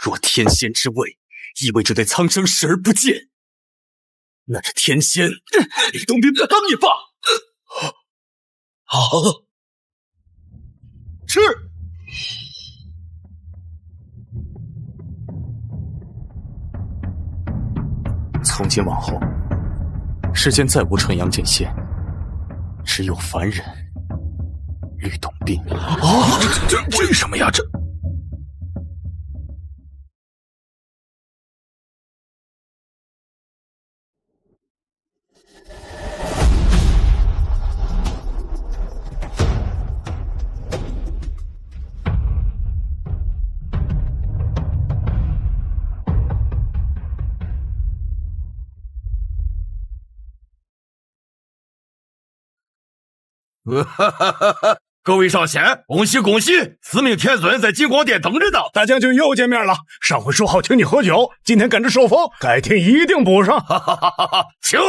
若天仙之位意味着对苍生视而不见，那这天仙李东宾不当也罢。好，吃。从今往后，世间再无纯阳剑仙，只有凡人吕洞宾。这为什么呀？这。各位上仙，恭喜恭喜！司命天尊在金光殿等着呢。大将军又见面了。上回说好请你喝酒，今天赶着受封，改天一定补上。请。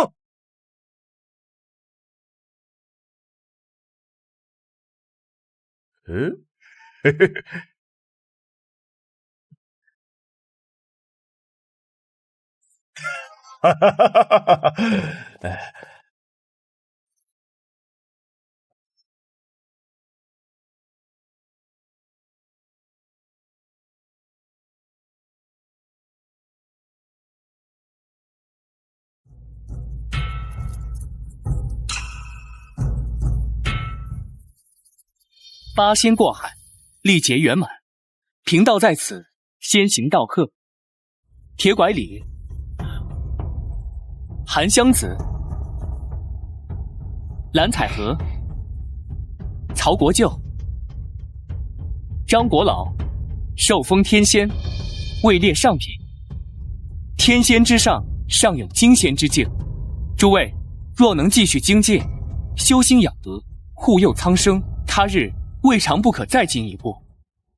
嘿嘿。八仙过海，历劫圆满。贫道在此先行道贺。铁拐李、韩湘子、蓝采和、曹国舅、张国老受封天仙，位列上品。天仙之上，尚有金仙之境。诸位若能继续精进，修心养德，护佑苍生，他日未尝不可再进一步，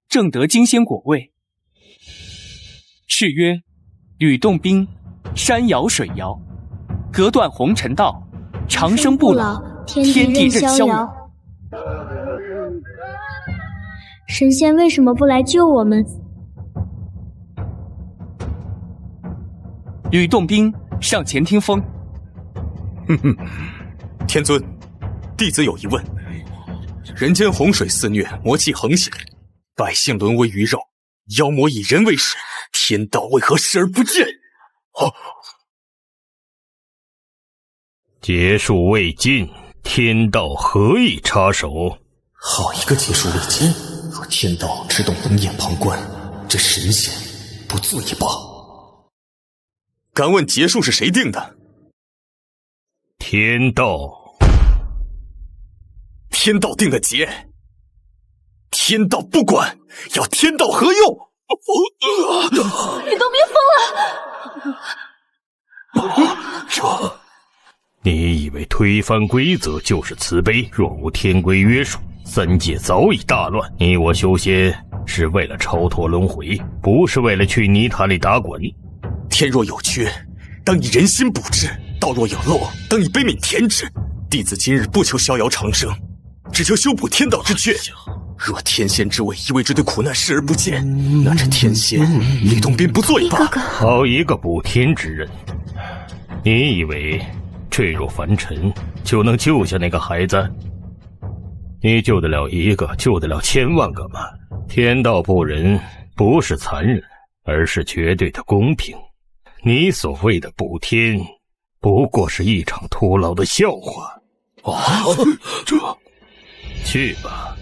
正得金仙果位。敕曰：吕洞宾，山摇水摇，隔断红尘道，长生不老，天地任逍遥。神仙为什么不来救我们？吕洞宾上前听风。天尊，弟子有疑问。人间洪水肆虐，魔气横行，百姓沦为鱼肉，妖魔以人为食，天道为何视而不见？劫数未尽，天道何以插手？好一个劫数未尽！若天道只懂冷眼旁观，这神仙不做也罢。敢问劫数是谁定的？天道。天道定的劫，天道不管，要天道何用？吕洞宾疯了！你以为推翻规则就是慈悲？若无天规约束，三界早已大乱。你我修仙是为了超脱轮回，不是为了去泥潭里打滚。天若有缺，当以人心补之；道若有漏，当以悲悯填之。弟子今日不求逍遥长生，只求修补天道之缺。若天仙之位意味着对苦难视而不见，那这天仙吕洞宾不做也罢。好一个补天之人！你以为坠入凡尘就能救下那个孩子？你救得了一个，救得了千万个吗？天道不仁，不是残忍，而是绝对的公平。你所谓的补天，不过是一场徒劳的笑话。这去吧。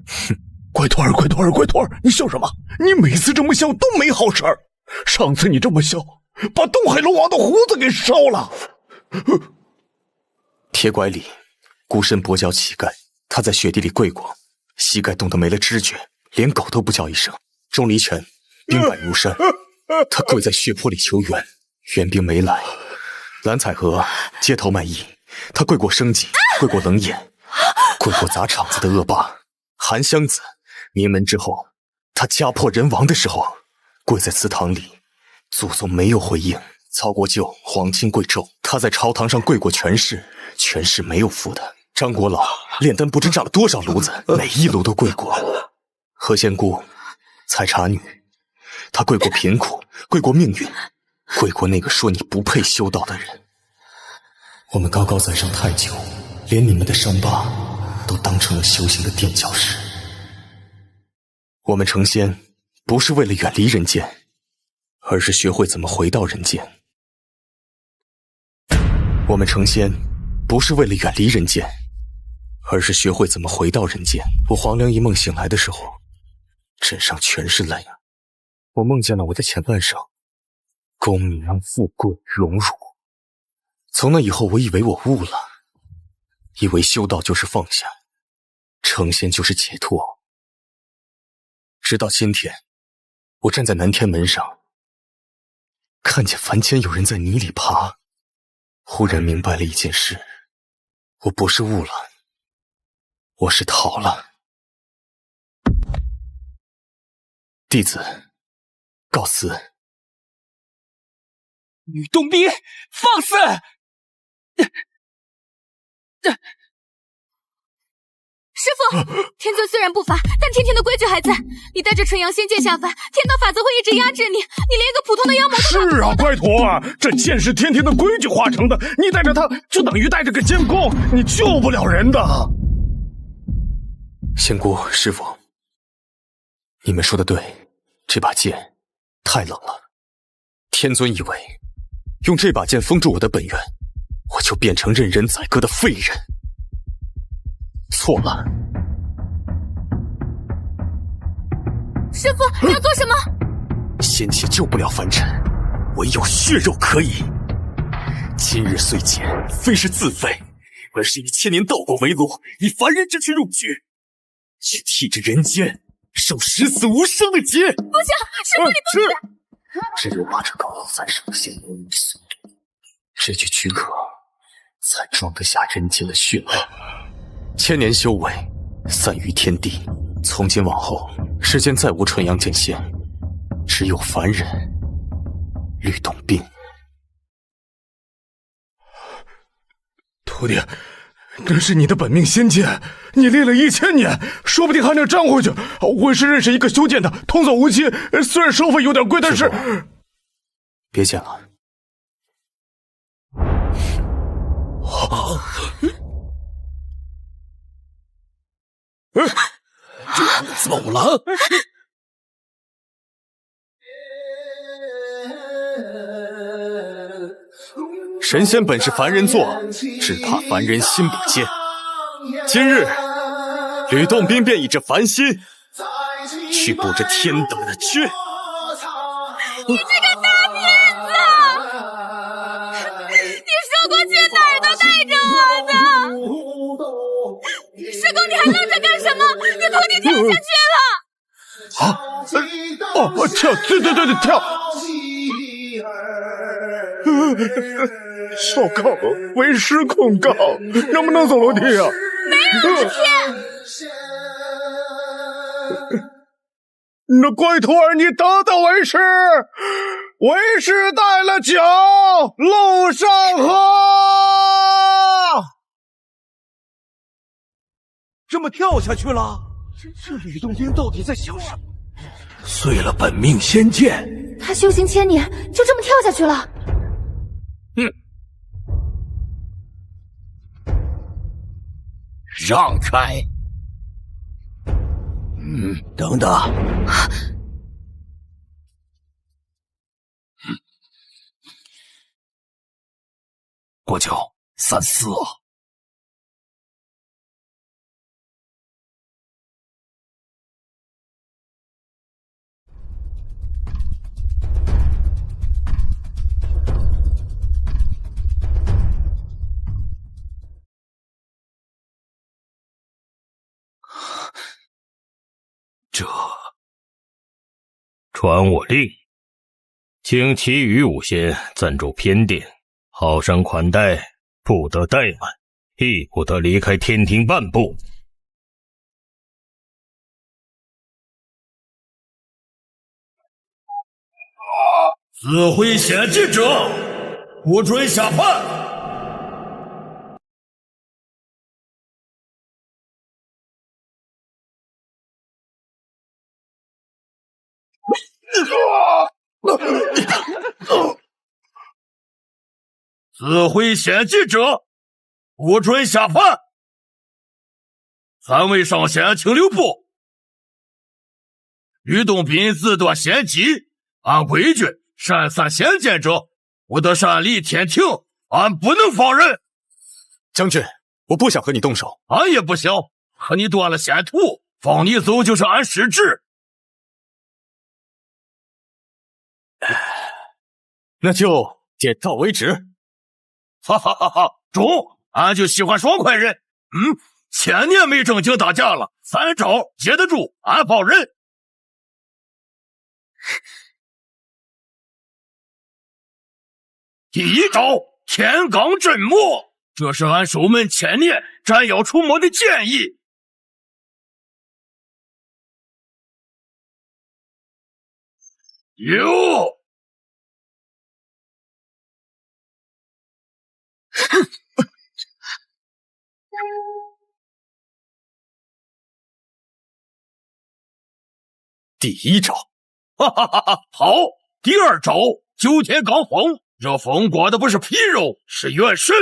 哼，乖徒儿，乖徒儿，乖徒儿，你笑什么？你每次这么笑都没好事儿。上次你这么笑，把东海龙王的胡子给烧了。铁拐李，孤身跛脚乞丐，他在雪地里跪过，膝盖冻得没了知觉，连狗都不叫一声。钟离权兵败如山，他跪在血泊里求援，援兵没来。蓝采和街头卖艺，他跪过生计，跪过冷眼，跪过砸场子的恶霸。韩湘子名门之后，他家破人亡的时候，跪在祠堂里，祖宗没有回应。曹国舅皇亲贵胄，他在朝堂上跪过权势，权势没有服的。张国老炼丹不知炸了多少炉子，每一炉都跪过。何仙姑，采茶女，她跪过贫苦，跪过命运，跪过那个说你不配修道的人。我们高高在上太久，连你们的伤疤都当成了修行的垫脚石。我们成仙不是为了远离人间，而是学会怎么回到人间。我们成仙不是为了远离人间，而是学会怎么回到人间。我黄粱一梦醒来的时候，枕上全是泪。我梦见了我的前半生，功名富贵荣辱。从那以后，我以为我悟了，以为修道就是放下，成仙就是解脱。直到今天，我站在南天门上，看见凡间有人在泥里爬，忽然明白了一件事：我不是悟了，我是逃了。弟子告辞。吕洞宾，放肆！师父，天尊虽然不罚，但天庭的规矩还在。你带着纯阳仙剑下凡，天道法则会一直压制你，你连一个普通的妖魔都是啊，怪陀儿，这剑是天庭的规矩化成的，你带着它就等于带着个监工，你救不了人的。仙姑，师父，你们说的对，这把剑太冷了。天尊以为用这把剑封住我的本源，我就变成任人宰割的废人。错了。师父，你要做什么？仙气救不了凡尘，唯有血肉可以。今日虽减，非是自废，而是以千年道果为炉，以凡人之躯入局，去替着人间受十死无生的劫。不行，师父你不行。只有把这高傲三生仙人一速度，这具躯壳才装得下人间的血泪。千年修为，散于天地。从今往后，世间再无纯阳剑仙，只有凡人吕洞宾。徒弟，这是你的本命仙剑，你练了1000年，说不定还能粘回去。我是认识一个修剑的，童叟无欺，虽然收费有点贵，但是……别捡了。走了。神仙本是凡人做，只怕凡人心不坚。今日吕洞宾便以这凡心去补这天道的缺。你这个大骗子！你说过去哪儿都带着我的。师公，你还愣着干什么？你徒弟跳下去了！跳，对，跳！少告，为师控告，能不能走楼梯啊？没有骗！那怪徒儿，你等等为师，为师带了酒，路上喝。这么跳下去了？这吕洞宾到底在想什么？碎了本命仙剑，他修行1000年，就这么跳下去了。让开！等等。过久三思啊！这传我令，请其余5仙暂住偏殿，好生款待，不得怠慢，亦不得离开天庭半步。自会险境者，不准下判。自毁险计者，不准下凡。3位上仙，请留步。吕洞宾自断仙机，按规矩擅散仙剑者，不得擅离天庭，俺不能放人。将军，我不想和你动手。俺也不想和你断了仙途，放你走就是俺失职。那就点到为止。哈哈哈哈！中，俺就喜欢爽快人。1000年没正经打架了，3招接得住，俺放人。第1招天罡震魔，这是俺守门1000年斩妖除魔的剑意。有。第1招，哈哈哈哈！好，第2招九天罡风，这风刮的不是皮肉，是元神。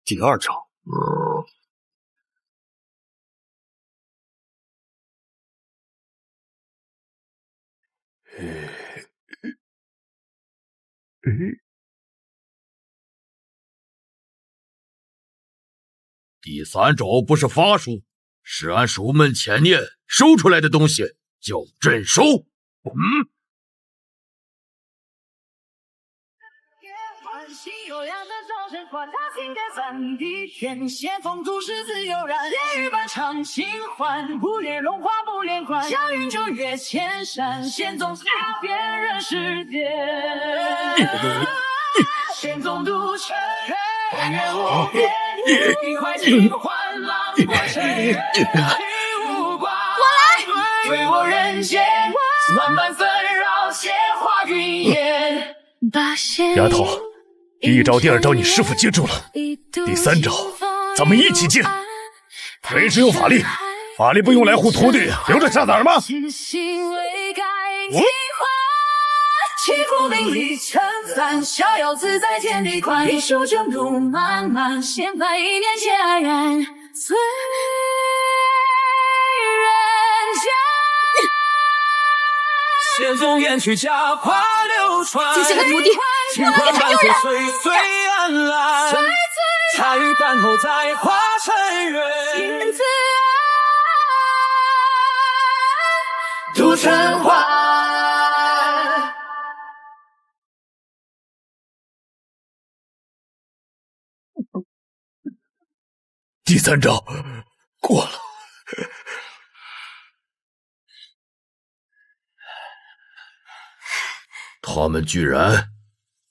第2招，第3招不是法术，是俺守门1000年守出来的东西，叫镇守。心有凉的招生欢，他心该散地天仙风度是自由然，烈日般唱情欢，不恋荣华不恋欢，祥云就越千山，仙宗踏遍人世间，仙宗独尘人愿无边，一怀情欢浪过尘缘，去无挂为我人间，万般纷扰鲜花云烟。丫头，第1招、第2招你师傅接住了，第3招咱们一起接。为师有法力，法力不用来护徒弟，留着下崽吗？起伏名利称赞，逍遥自在天地宽，一手正路漫漫，仙法1年前安然醉人间。仙宗言去佳话流传，接下来徒弟情欢伴随岁岁安澜，彩雨丹后再化尘缘，渡尘寰。第3招过了。他们居然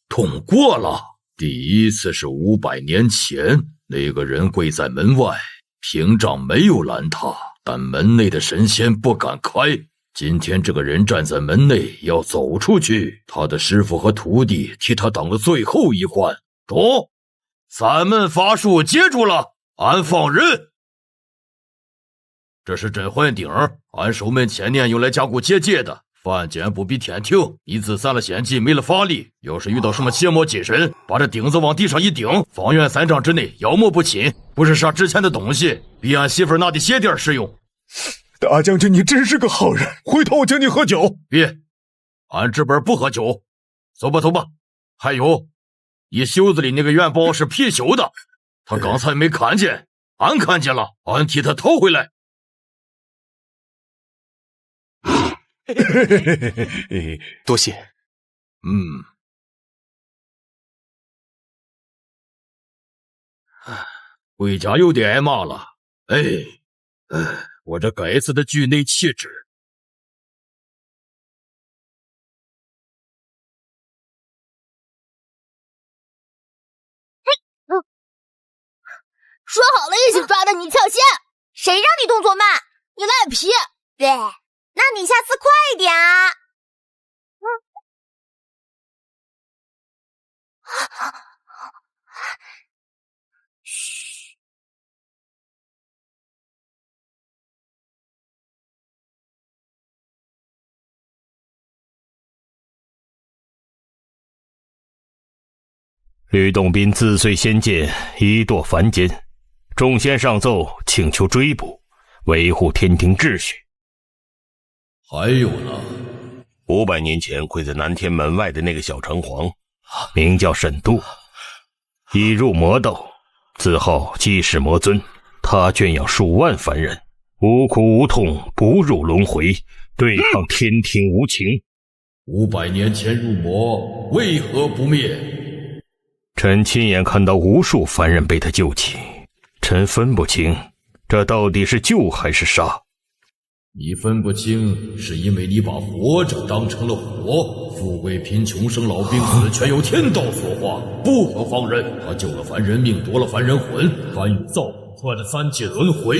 通过了。第1次是500年前，那个人跪在门外，屏障没有拦他，但门内的神仙不敢开。今天这个人站在门内要走出去，他的师傅和徒弟替他挡了最后一环。中，3门法术接住了，俺放人。这是镇魂鼎，俺守门1000年用来加固结界的。犯贱不比天庭，你自散了仙技，没了法力。要是遇到什么邪魔金神，把这顶子往地上一顶，方圆3丈之内妖魔不侵。不是啥值钱的东西，比俺媳妇拿的鞋垫实用。大将军，你真是个好人，回头我请你喝酒。别，俺这边不喝酒。走吧，走吧。还有，你袖子里那个元宝是貔貅的，他刚才没看见，俺看见了，俺替他讨回来。多谢。回家有点挨骂了。我这该死的剧内气质。说好了一起抓的你跳线，谁让你动作慢？你赖皮！对，那你下次快点啊！嘘。吕洞宾自遂仙剑，一堕凡间。众仙上奏，请求追捕，维护天庭秩序。还有呢500年前跪在南天门外的那个小城隍，名叫沈度，已入魔道，自号鸡世魔尊。他圈养数万凡人，无苦无痛，不入轮回，对抗天庭无情。500年前入魔，为何不灭？臣亲眼看到无数凡人被他救起，臣分不清这到底是救还是杀。你分不清，是因为你把活着当成了火，富贵贫穷生老病死全由天道所化，不可放任。他救了凡人命，夺了凡人魂，干预造化的3界轮回，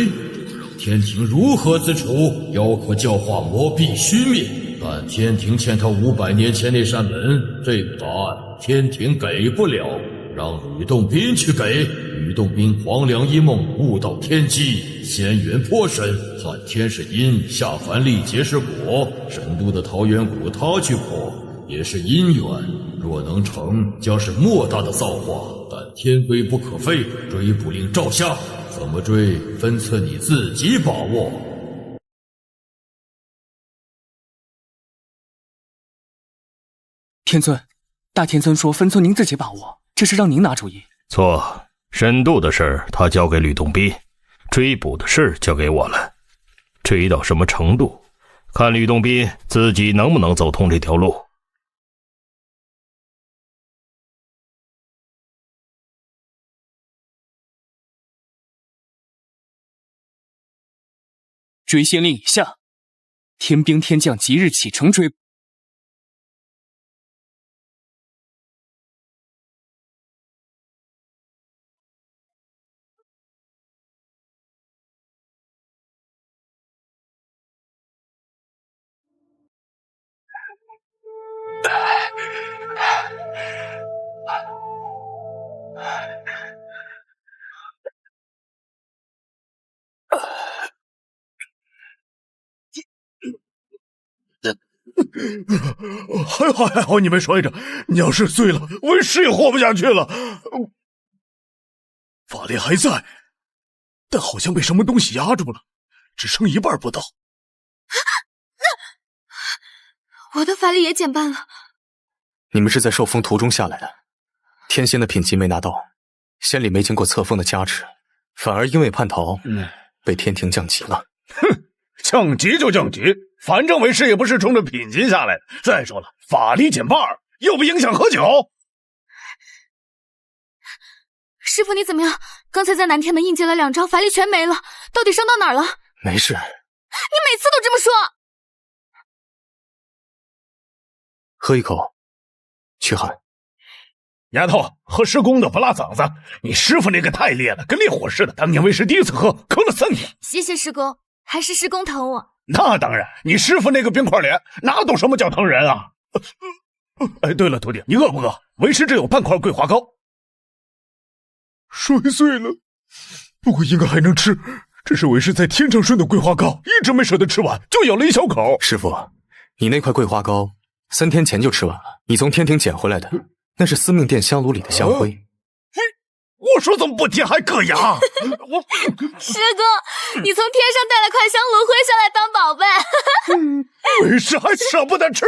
天庭如何自处？妖可教化魔必须灭，但天庭欠他500年前那扇门，这个答案天庭给不了，让吕洞宾去给。吕洞宾黄粱一梦，悟到天机，仙缘颇深，汉天是因，下凡历劫是果。神都的桃源谷他去破，也是因缘。若能成，将是莫大的造化。但天规不可废，追捕令照下，怎么追，分寸你自己把握。天尊，大天尊说分寸您自己把握，这是让您拿主意。错，深度的事儿他交给吕洞宾，追捕的事儿交给我了。追到什么程度，看吕洞宾自己能不能走通这条路。追仙令已下，天兵天将即日启程追捕。还好你没摔着，你要是碎了，为师也活不下去了。法力还在，但好像被什么东西压住了，只剩一半不到。我的法力也减半了。你们是在受封途中下来的，天仙的品级没拿到，仙里没经过册封的加持，反而因为叛逃，被天庭降级了。哼，降级就降级，反正为师也不是冲着品级下来的。再说了，法力减半又不影响喝酒。师傅你怎么样？刚才在南天门应接了2招，法力全没了，到底伤到哪儿了？没事。你每次都这么说。喝一口，驱寒。丫头，喝师公的不拉嗓子。你师傅那个太烈了，跟烈火似的。当年为师第一次喝，咳了3天。谢谢师公，还是师公疼我。那当然，你师傅那个冰块脸，哪懂什么叫疼人啊？哎，对了，徒弟，你饿不饿？为师这有半块桂花糕。摔碎了，不过应该还能吃。这是为师在天上顺的桂花糕，一直没舍得吃完，就咬了一小口。师傅，你那块桂花糕3天前就吃完了，你从天庭捡回来的，那是司命殿香炉里的香灰。我说怎么不贴还硌牙？师公，你从天上带了块香炉灰下来当宝贝。为师还舍不得吃，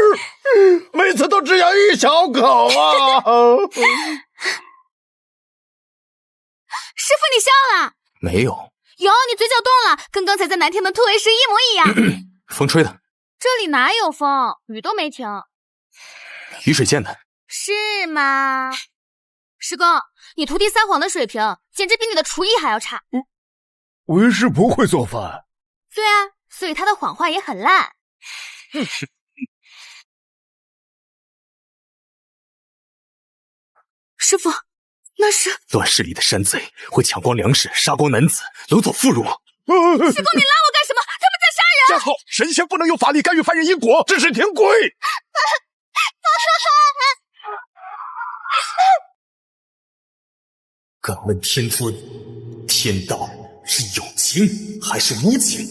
每次都只咬一小口啊。师傅你笑了？没有。有，你嘴角动了，跟刚才在南天门突围时一模一样。风吹的。这里哪有风？雨都没停。雨水溅的。是吗？师公，你徒弟撒谎的水平简直比你的厨艺还要差。为师不会做饭。对啊，所以他的谎话也很烂。师傅，那是乱世里的山贼，会抢光粮食，杀光男子，掳走妇孺。师公，你拉我干什么？他们在杀人！家头，神仙不能用法力干预凡人因果，这是天规。敢问天尊，天道是有情还是无情？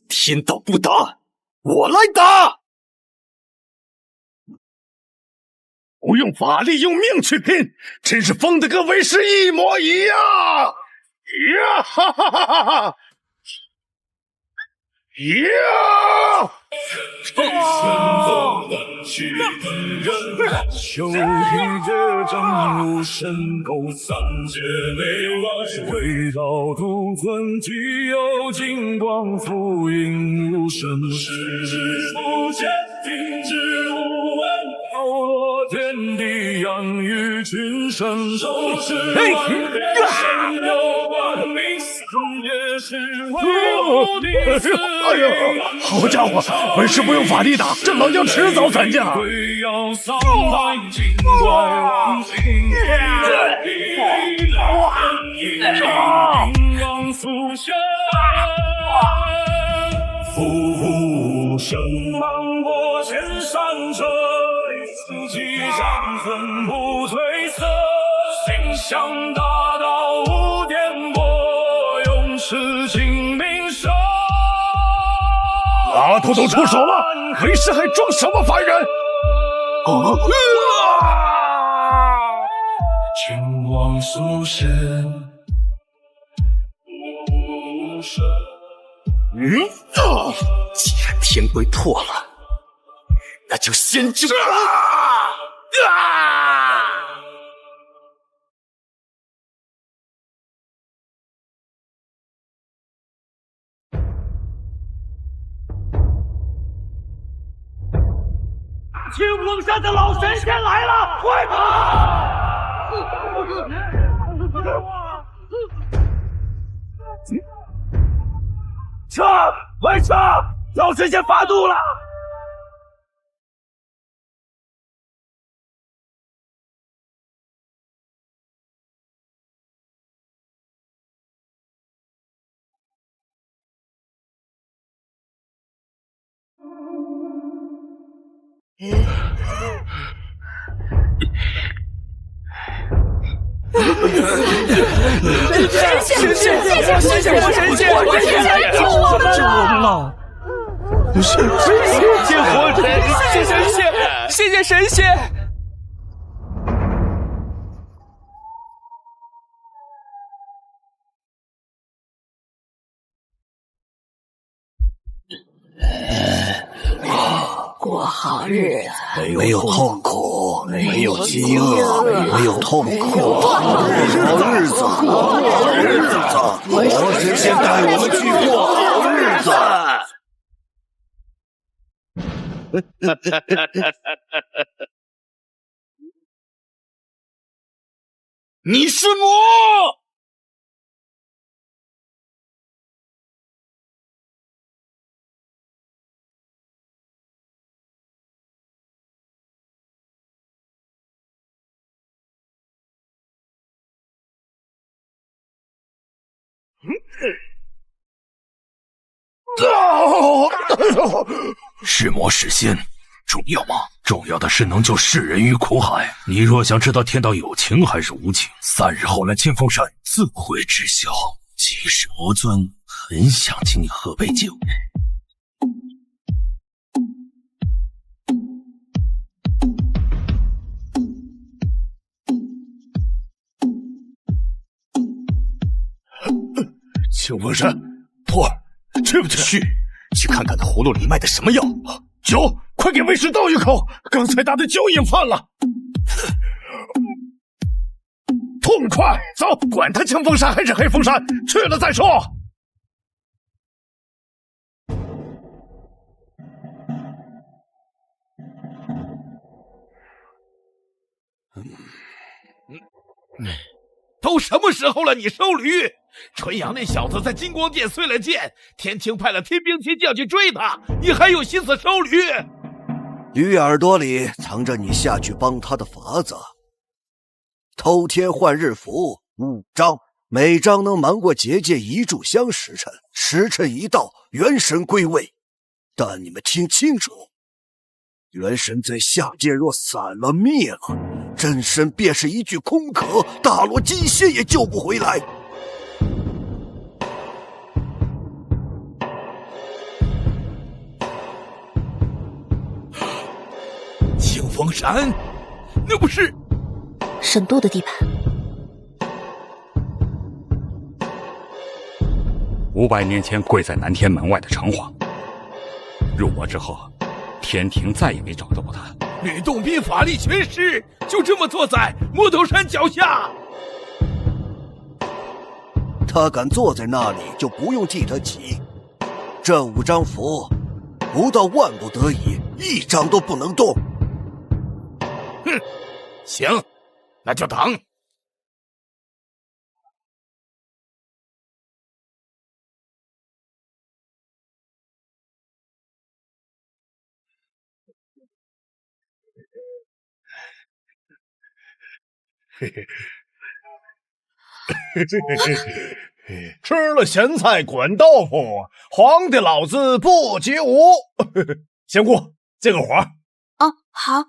天道不打，我来打！不用法力，用命去拼，真是疯的跟为师一模一样！呀哈哈哈哈哈！呀！修行者正入深沟，三界内外围绕独尊，具有金光浮云如神，视之不见，听之无闻，抛落天地，养育群生，收拾万变，身有万名，也是为无敌。哎呦，好家伙，为师不用法力打，这老将迟早散架。浮生漫过千山水，自己伤痕不褪色，心向大道无颠簸，永世清明生。阿土都出手了，为师还装什么凡人？情光速现，无声。既然天规破了，那就先救！清风山的老神仙来了，快跑！撤！快撤！老神仙发怒了！神仙，谢谢活神仙，活神仙救我们了！谢谢活神，谢谢神仙，谢谢神仙。过好日子，没有痛苦，没有饥饿，没有痛苦，好日子，好日子，活神仙带我们去过好日子。你是魔！是魔是仙，重要吗？重要的是能救世人于苦海。你若想知道天道有情还是无情，3日后来清风山自会知晓。其实魔尊很想请你喝杯酒。清风山，徒儿，去不去？去看看那葫芦里卖的什么药。酒，快给为师倒一口，刚才打的酒瘾犯了。痛快，走，管他清风山还是黑风山，去了再说。都什么时候了，你收驴？纯阳那小子在金光殿碎了剑，天青派了天兵天将去追他，你还有心思收驴？驴耳朵里藏着你下去帮他的法子。偷天换日符5张，每张能瞒过结界1炷香时辰，时辰一到，元神归位。但你们听清楚，元神在下界若散了灭了，真身便是一具空壳，大罗金仙也救不回来。清风山，那不是沈渡的地盘。500年前跪在南天门外的城隍，入魔之后，天庭再也没找到过他。吕洞宾法力全失，就这么坐在魔头山脚下。他敢坐在那里，就不用替他急。这5张符，不到万不得已，1张都不能动。哼，行，那就等。吃了咸菜滚豆腐，皇帝老子不及无。仙姑，接个活。哦，好。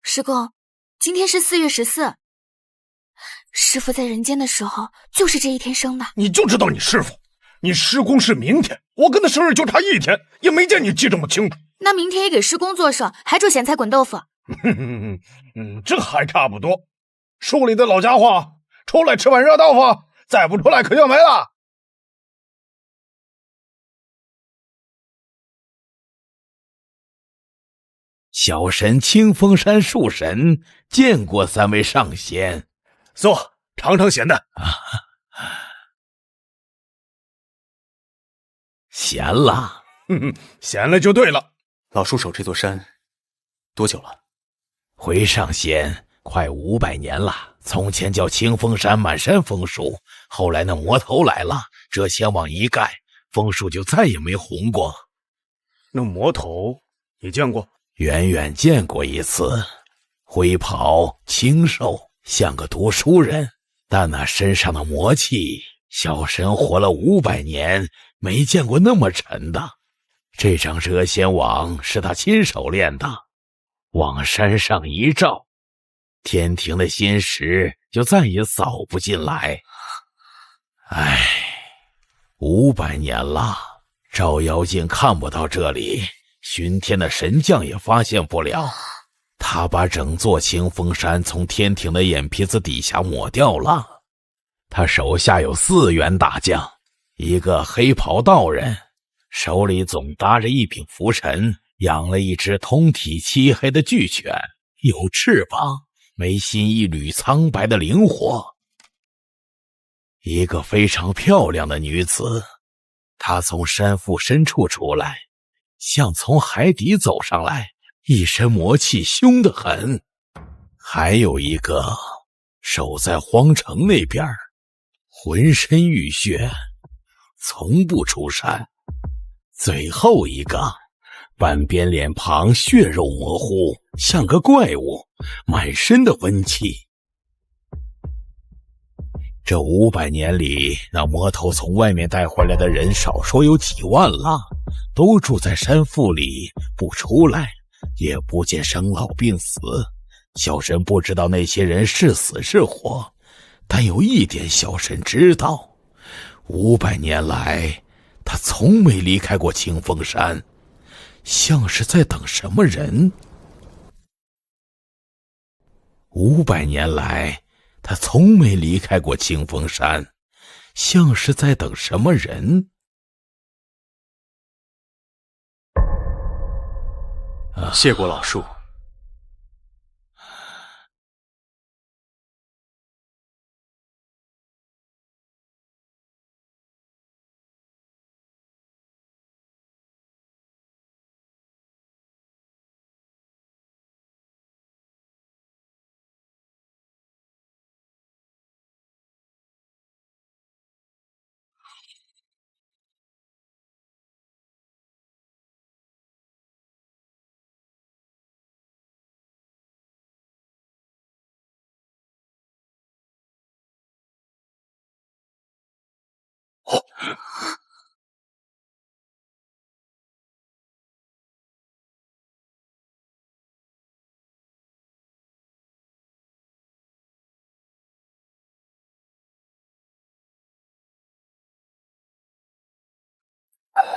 师公，今天是4月14，师父在人间的时候就是这一天生的。你就知道你师父，你师公是明天，我跟他生日就差1天，也没见你记这么清楚。那明天也给师公做寿，还煮咸菜滚豆腐。这还差不多。树里的老家伙，出来吃碗热豆腐，再不出来可就没了。小神清风山树神见过3位上仙，坐，尝尝咸的。咸了，咸了就对了。老叔守这座山多久了？回上仙快500年了。从前叫清风山，满山枫树，后来那魔头来了，这仙网一盖，枫树就再也没红过。那魔头你见过？远远见过一次，灰袍清瘦，像个读书人，但那身上的魔气，小神活了500年，没见过那么沉的。这张谪仙网是他亲手炼的，往山上一照，天庭的心识就再也扫不进来。唉，500年了，照妖镜看不到这里，巡天的神将也发现不了。他把整座清风山从天庭的眼皮子底下抹掉了。他手下有4员大将，一个黑袍道人，手里总搭着一柄拂尘，养了一只通体漆黑的巨犬，有翅膀，眉心一缕苍白的灵火。一个非常漂亮的女子，她从山腹深处出来，像从海底走上来，一身魔气凶得很。还有一个守在荒城那边，浑身浴血，从不出山。最后一个半边脸庞血肉模糊，像个怪物，满身的温气。这500年里，那魔头从外面带回来的人少说有几万了，都住在山腹里不出来，也不见生老病死。小神不知道那些人是死是活，但有一点小神知道，500年来他从没离开过清风山，像是在等什么人。500年来他从没离开过清风山，像是在等什么人。谢过老树。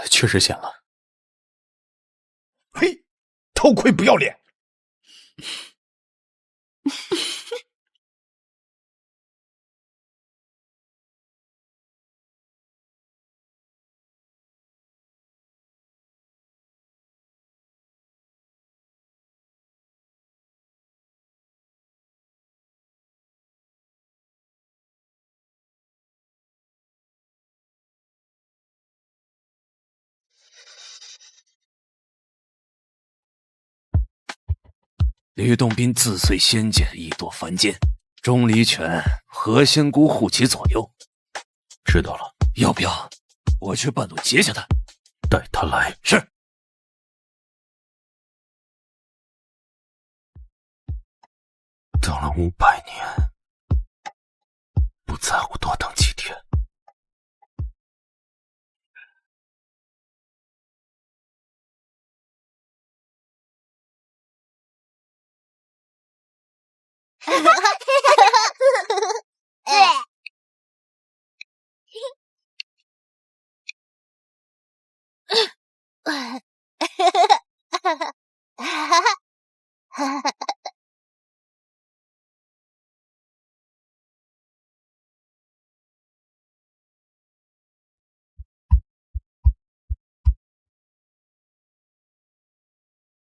确实险了。嘿，偷窥不要脸！吕洞宾自遂仙剑，一夺凡间。钟离权、何仙姑护其左右。知道了，要不要我去半路截下他？带他来。是。等了500年，不在乎多等几天。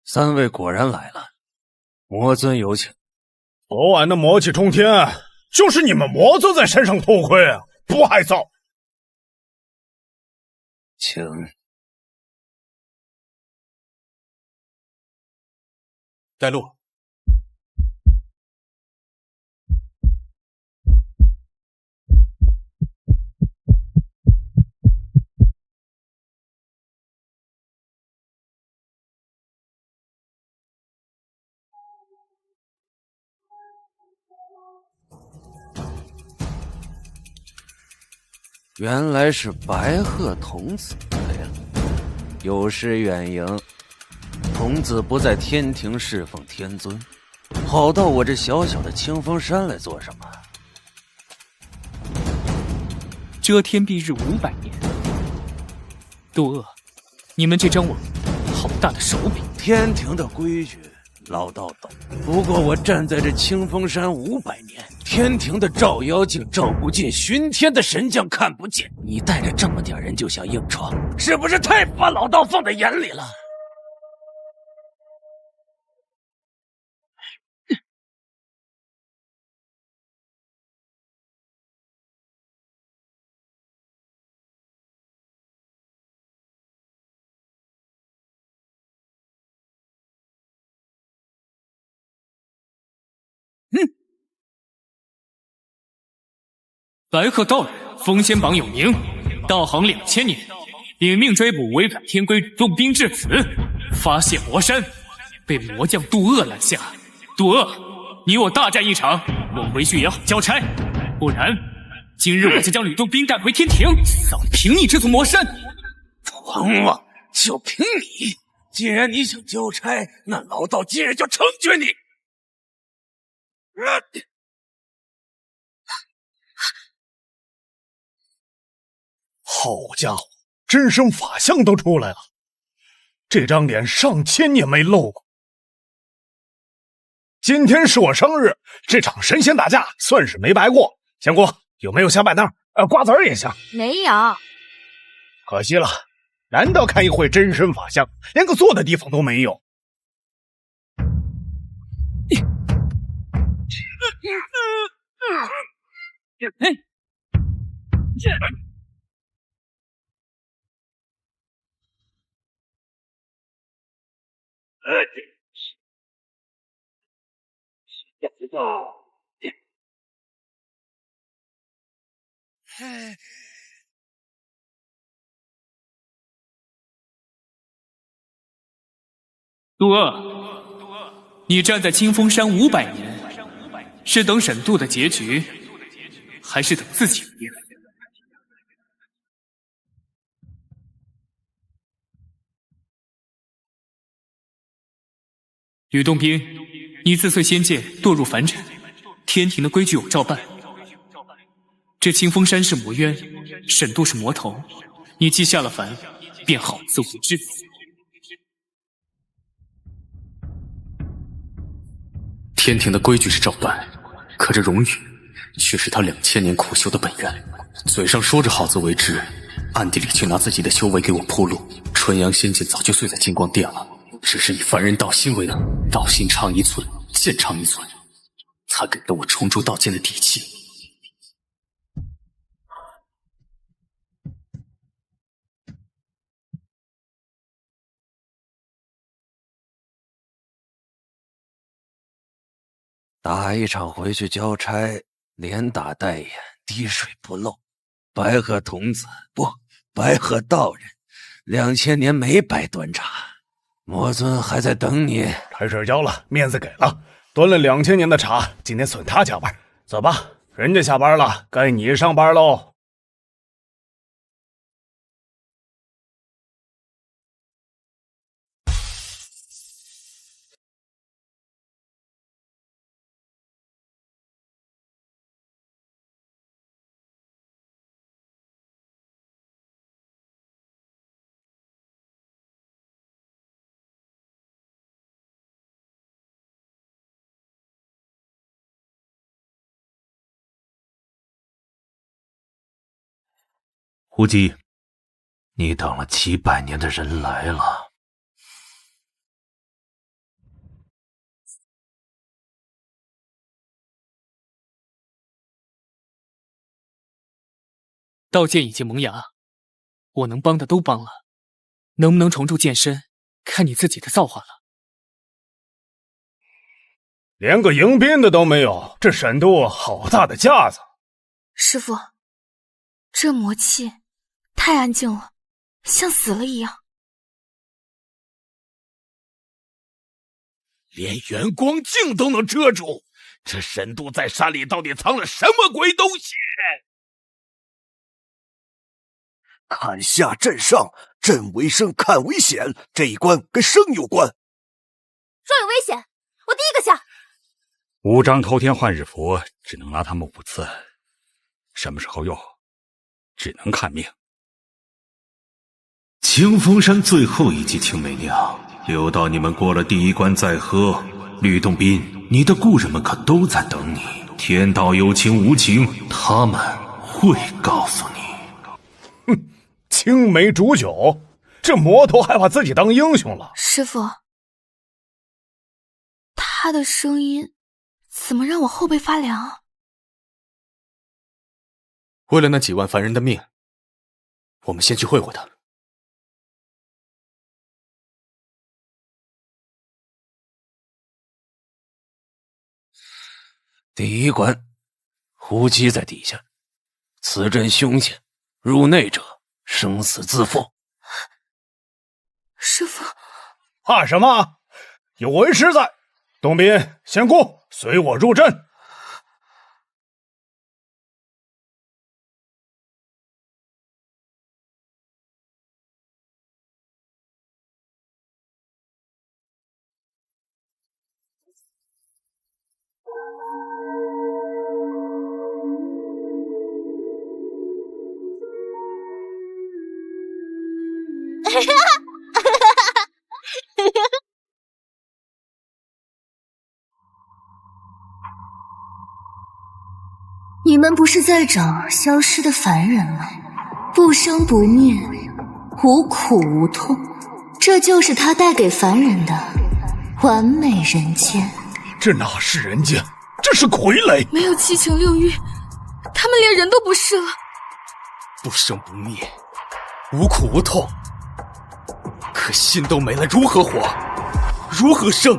三位果然来了，魔尊有请。昨晚的魔气冲天，就是你们魔尊在山上偷窥，不害臊。请。带路。原来是白鹤童子来了，有失远迎。童子不在天庭侍奉天尊，跑到我这小小的清风山来做什么？遮天蔽日500年，窦恶，你们这张网好大的手笔！天庭的规矩，老道懂。不过我站在这清风山500年，天庭的照妖镜照不见，巡天的神将看不见。你带着这么点人就想硬闯，是不是太不把老道放在眼里了？白鹤道人，封仙榜有名，道行2000年，领命追捕违反天规吕洞宾至此，发现魔山，被魔将杜恶拦下。杜恶，你我大战一场，若回去也好交差，不然今日我就将吕洞宾带回天庭，扫平你这座魔山。王王，就凭你！既然你想交差，那老道今日就成全你。好家伙，真身法相都出来了，这张脸上千年没露过。今天是我生日，这场神仙打架算是没白过。仙姑，有没有小板凳？瓜子儿也行。没有。可惜了，难得看一回真身法相，连个坐的地方都没有。杜恶，你站在清风山500年，是等沈渡的结局，还是等自己灭？吕洞宾，你自遂仙剑，堕入凡尘，天庭的规矩有照办。这清风山是魔渊，沈渡是魔头，你既下了凡，便好自为之。天庭的规矩是照办，可这荣誉却是他2000年苦修的本源。嘴上说着好自为之，暗地里却拿自己的修为给我铺路。纯阳仙剑早就碎在金光殿了，只是以凡人道心为能，道心长1寸，剑长1寸，才给了我重铸道剑的底气。打一场回去交差，连打带演，滴水不漏。白鹤童子不，白鹤道人，2000年没白端茶。魔尊还在等你。差事交了，面子给了，端了2000年的茶，今天损他加班。走吧，人家下班了，该你上班喽。胡姬，你等了700年的人来了。道剑已经萌芽，我能帮的都帮了，能不能重铸剑身，看你自己的造化了。连个迎宾的都没有，这沈度好大的架子。师父，这魔气太安静了，像死了一样。连元光镜都能遮住，这沈度在山里到底藏了什么鬼东西？看下镇上，镇为生，看为险，这一关跟生有关。若有危险，我第一个下。5张偷天换日符，只能拿他们5次，什么时候用，只能看命。清风山最后一击青梅酿，留到你们过了第一关再喝。吕洞宾，你的故人们可都在等你。天道有情无情，他们会告诉你。哼，青梅煮酒，这魔头还把自己当英雄了。师父，他的声音怎么让我后背发凉啊？为了那几万凡人的命，我们先去会会他。第一关，胡姬在底下，此阵凶险，入内者生死自负。师父，怕什么？有为师在。洞宾、仙姑，随我入阵。你们不是在找消失的凡人吗？不生不灭，无苦无痛，这就是他带给凡人的完美人间。这哪是人间，这是傀儡！没有七情六欲，他们连人都不是了。不生不灭，无苦无痛，可心都没了，如何活？如何生？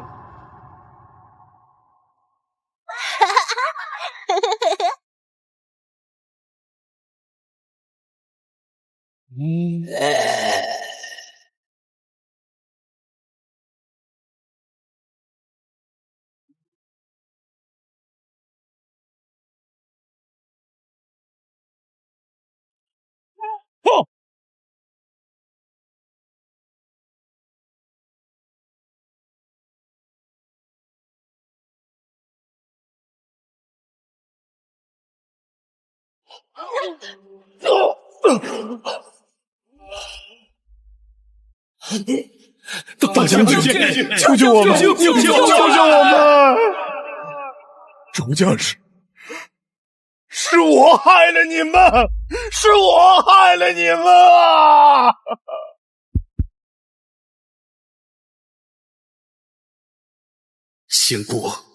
大将军，救救我们！救救我们！众将士，是我害了你们，是我害了你们啊！仙国，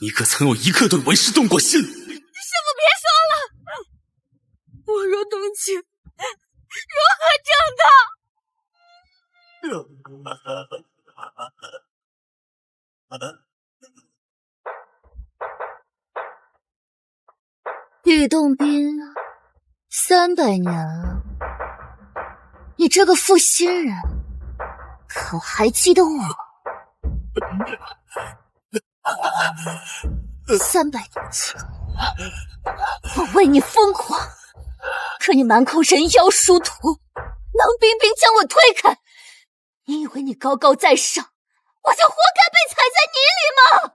你可曾有一刻对为师动过心？师父别说了，我若动情，如何正道？吕洞宾，300年了，你这个负心人，可还记得我？300年前，我为你疯狂，可你满口人妖殊途，冷冰冰将我推开。你以为你高高在上，我就活该被踩在泥里吗？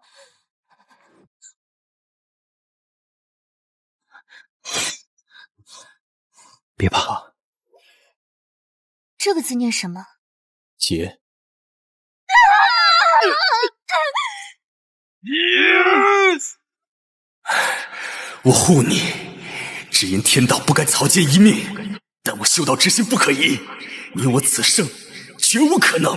别怕，这个字念什么？劫。我护你，只因天道不甘草菅一命，但我修道之心不可移，你我此生绝无可能。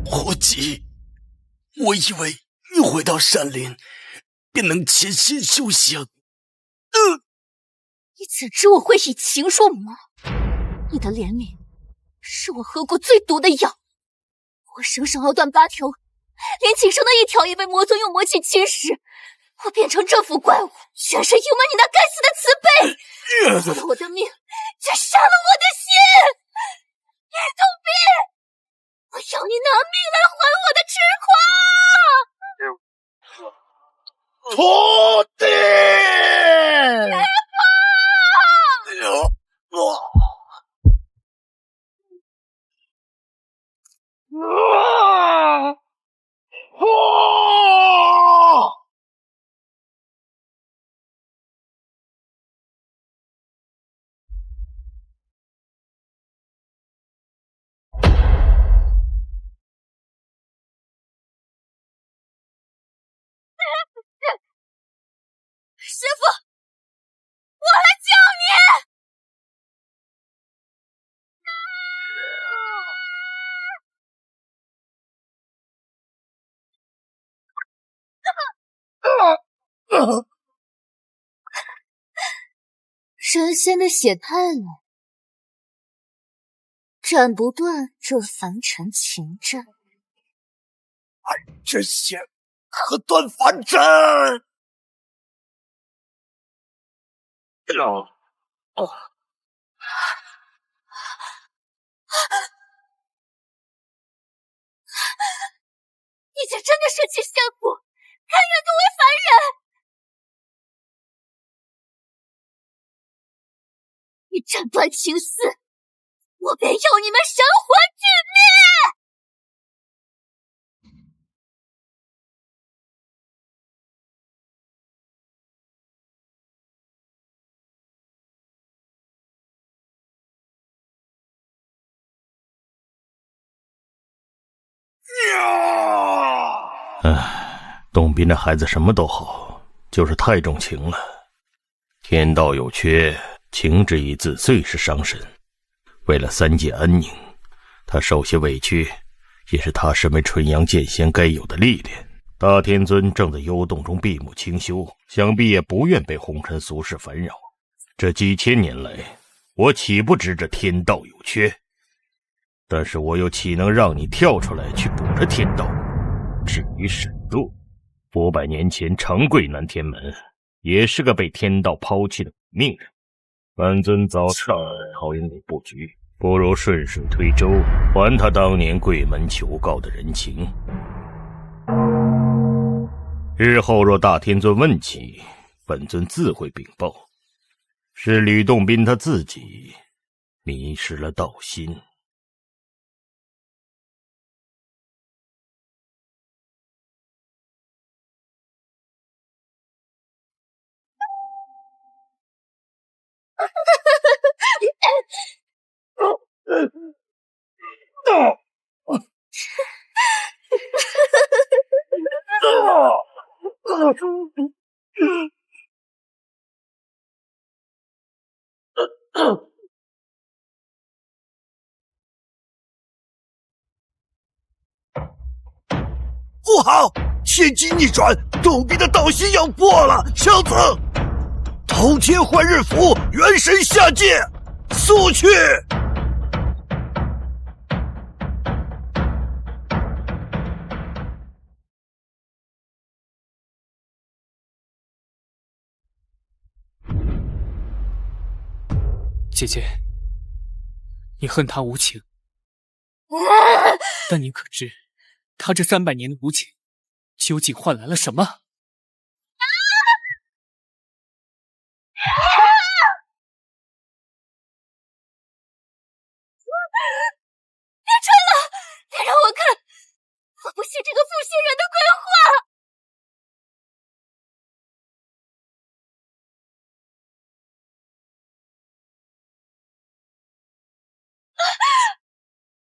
胡姬，我以为你回到山林便能潜心修行。你怎知我会以情入魔？你的怜悯是我喝过最毒的药，我生生熬断8条，连仅剩的1条也被魔尊用魔气侵蚀。我变成这副怪物，全是因为你那该死的慈悲，为了我的命，却杀了我的心。吕洞宾，我要你拿命来还我的痴狂！徒弟！师父，我来救你！神仙的血太冷，斩不断这凡尘情债。这血可断凡尘！你竟真的舍弃仙府，甘愿沦为凡人！你斩断情丝，我便要你们神魂俱灭！洞宾这孩子什么都好，就是太重情了。天道有缺，情这一字最是伤神。为了3界安宁，他受些委屈，也是他身为纯阳剑仙该有的历练。大天尊正在幽洞中闭目清修，想必也不愿被红尘俗世烦扰。这几千年来，我岂不知这天道有缺？但是我又岂能让你跳出来去补这天道？至于沈度，500年前长跪南天门，也是个被天道抛弃的命人。本尊早上讨厌你布局，不如顺水推舟，还他当年跪门求告的人情。日后若大天尊问起，本尊自会禀报。是吕洞宾他自己迷失了道心。不好！天机逆转，洞壁的道心要破了！小子，通天换日符，元神下界，速去！姐姐，你恨他无情，但你可知，他这300年的无情，究竟换来了什么？别吹了，别让我看！我不信这个负心人的鬼话！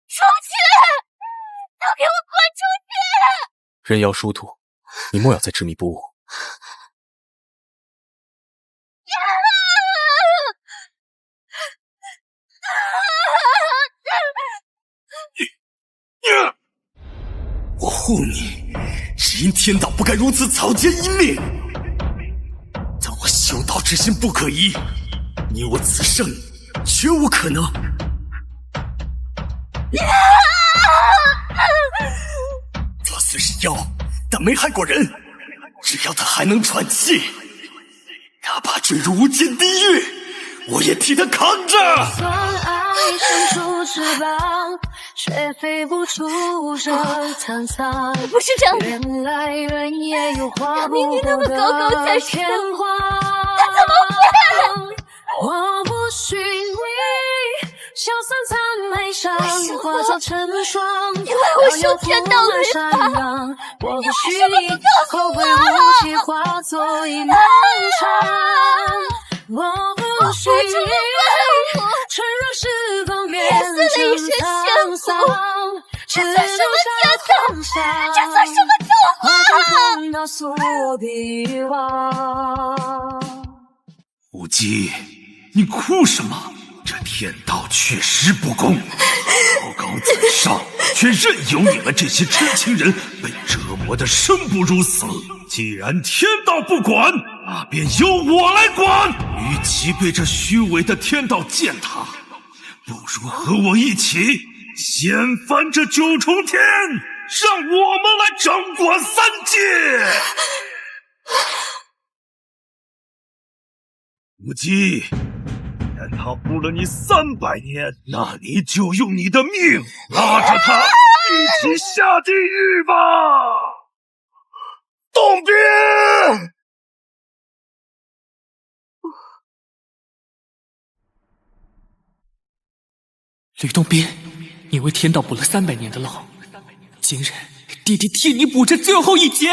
出去！都给我滚出去！人妖殊途，你莫要再执迷不悟。我护你，只因天道不该如此草菅一命。但我修道之心不可移，你我此生绝无可能。他虽是妖，但没害过人。只要他还能喘气，哪怕坠入无间地狱，我也替他扛着。算爱伸出翅膀，却飞不出这苍苍。不是这样的，原来人也有画明明那么高高在上，天荒。他怎么会？我不寻觅，消散在眉上，化作成霜。因为我受天道律法。我不许你后会无期，化作一漫长。我不许你承认时光变成沧桑，只留下放下，这算什么造化？碰到所必忘。无忌，你哭什么？这天道确实不公，高高在上，却任由你们这些知情人被折磨得生不如死。既然天道不管，那便由我来管。与其被这虚伪的天道践踏，不如和我一起掀翻这9重天，让我们来掌管3界。无忌，但他负了你300年，那你就用你的命拉着他一起下地狱吧！洞宾，吕洞宾，你为天道补了300年的牢，今日弟弟替你补这最后一劫。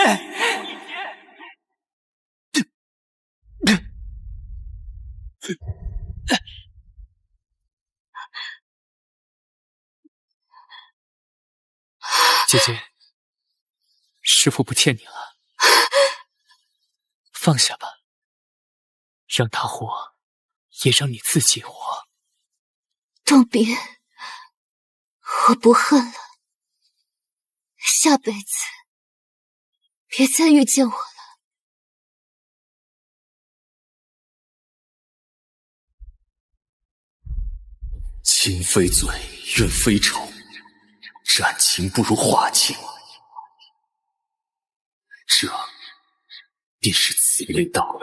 姐姐，师父不欠你了，放下吧，让他活，也让你自己活。洞宾，我不恨了，下辈子别再遇见我了。情非罪，怨非仇，斩情不如化情，这便是此类道。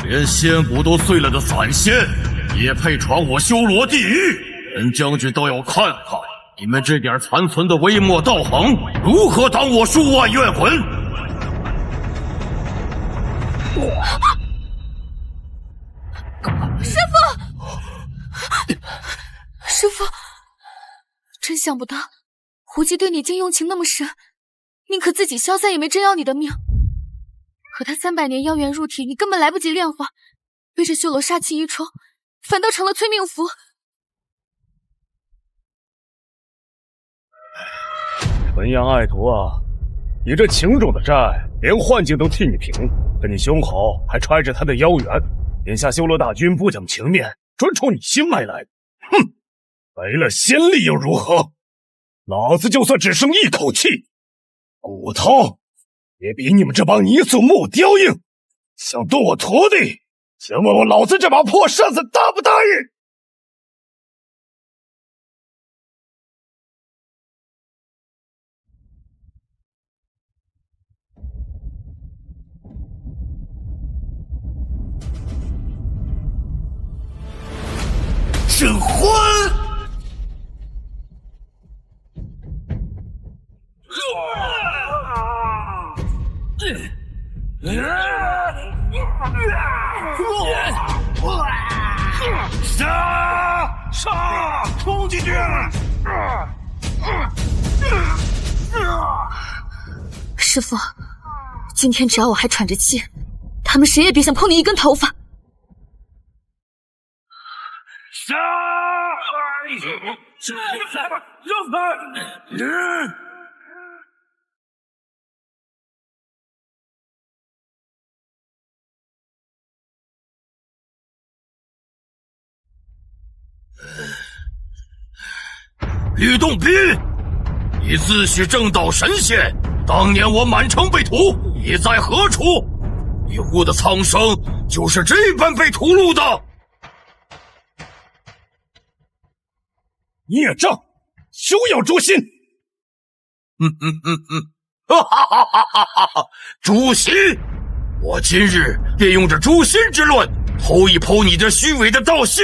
连仙骨都碎了的散仙，也配传我修罗地狱？本将军倒要看看你们这点残存的微末道行，如何挡我数万怨魂！师父，师父，真想不到，胡姬对你竟用情那么深，宁可自己消散也没真要你的命。可他300年妖元入体，你根本来不及炼化，被这修罗煞气一冲，反倒成了催命符。纯阳爱徒啊，你这情种的债，连幻境都替你平，跟你兄好还揣着他的妖缘，眼下修罗大军不讲情面，专冲你心脉来的。哼，没了仙力又如何？老子就算只剩一口气，骨头也比你们这帮泥塑木雕硬。想动我徒弟，请问我老子这把破扇子答不答应？神婚！杀！冲进去！师父，今天只要我还喘着气，他们谁也别想碰你一根头发。杀！吕洞宾，你自诩正道神仙，当年我满城被屠，你在何处？你护的苍生就是这般被屠戮的。孽障，休要诛心！哈哈哈哈哈哈！诛心！我今日便用这诛心之论，剖一剖你这虚伪的道心！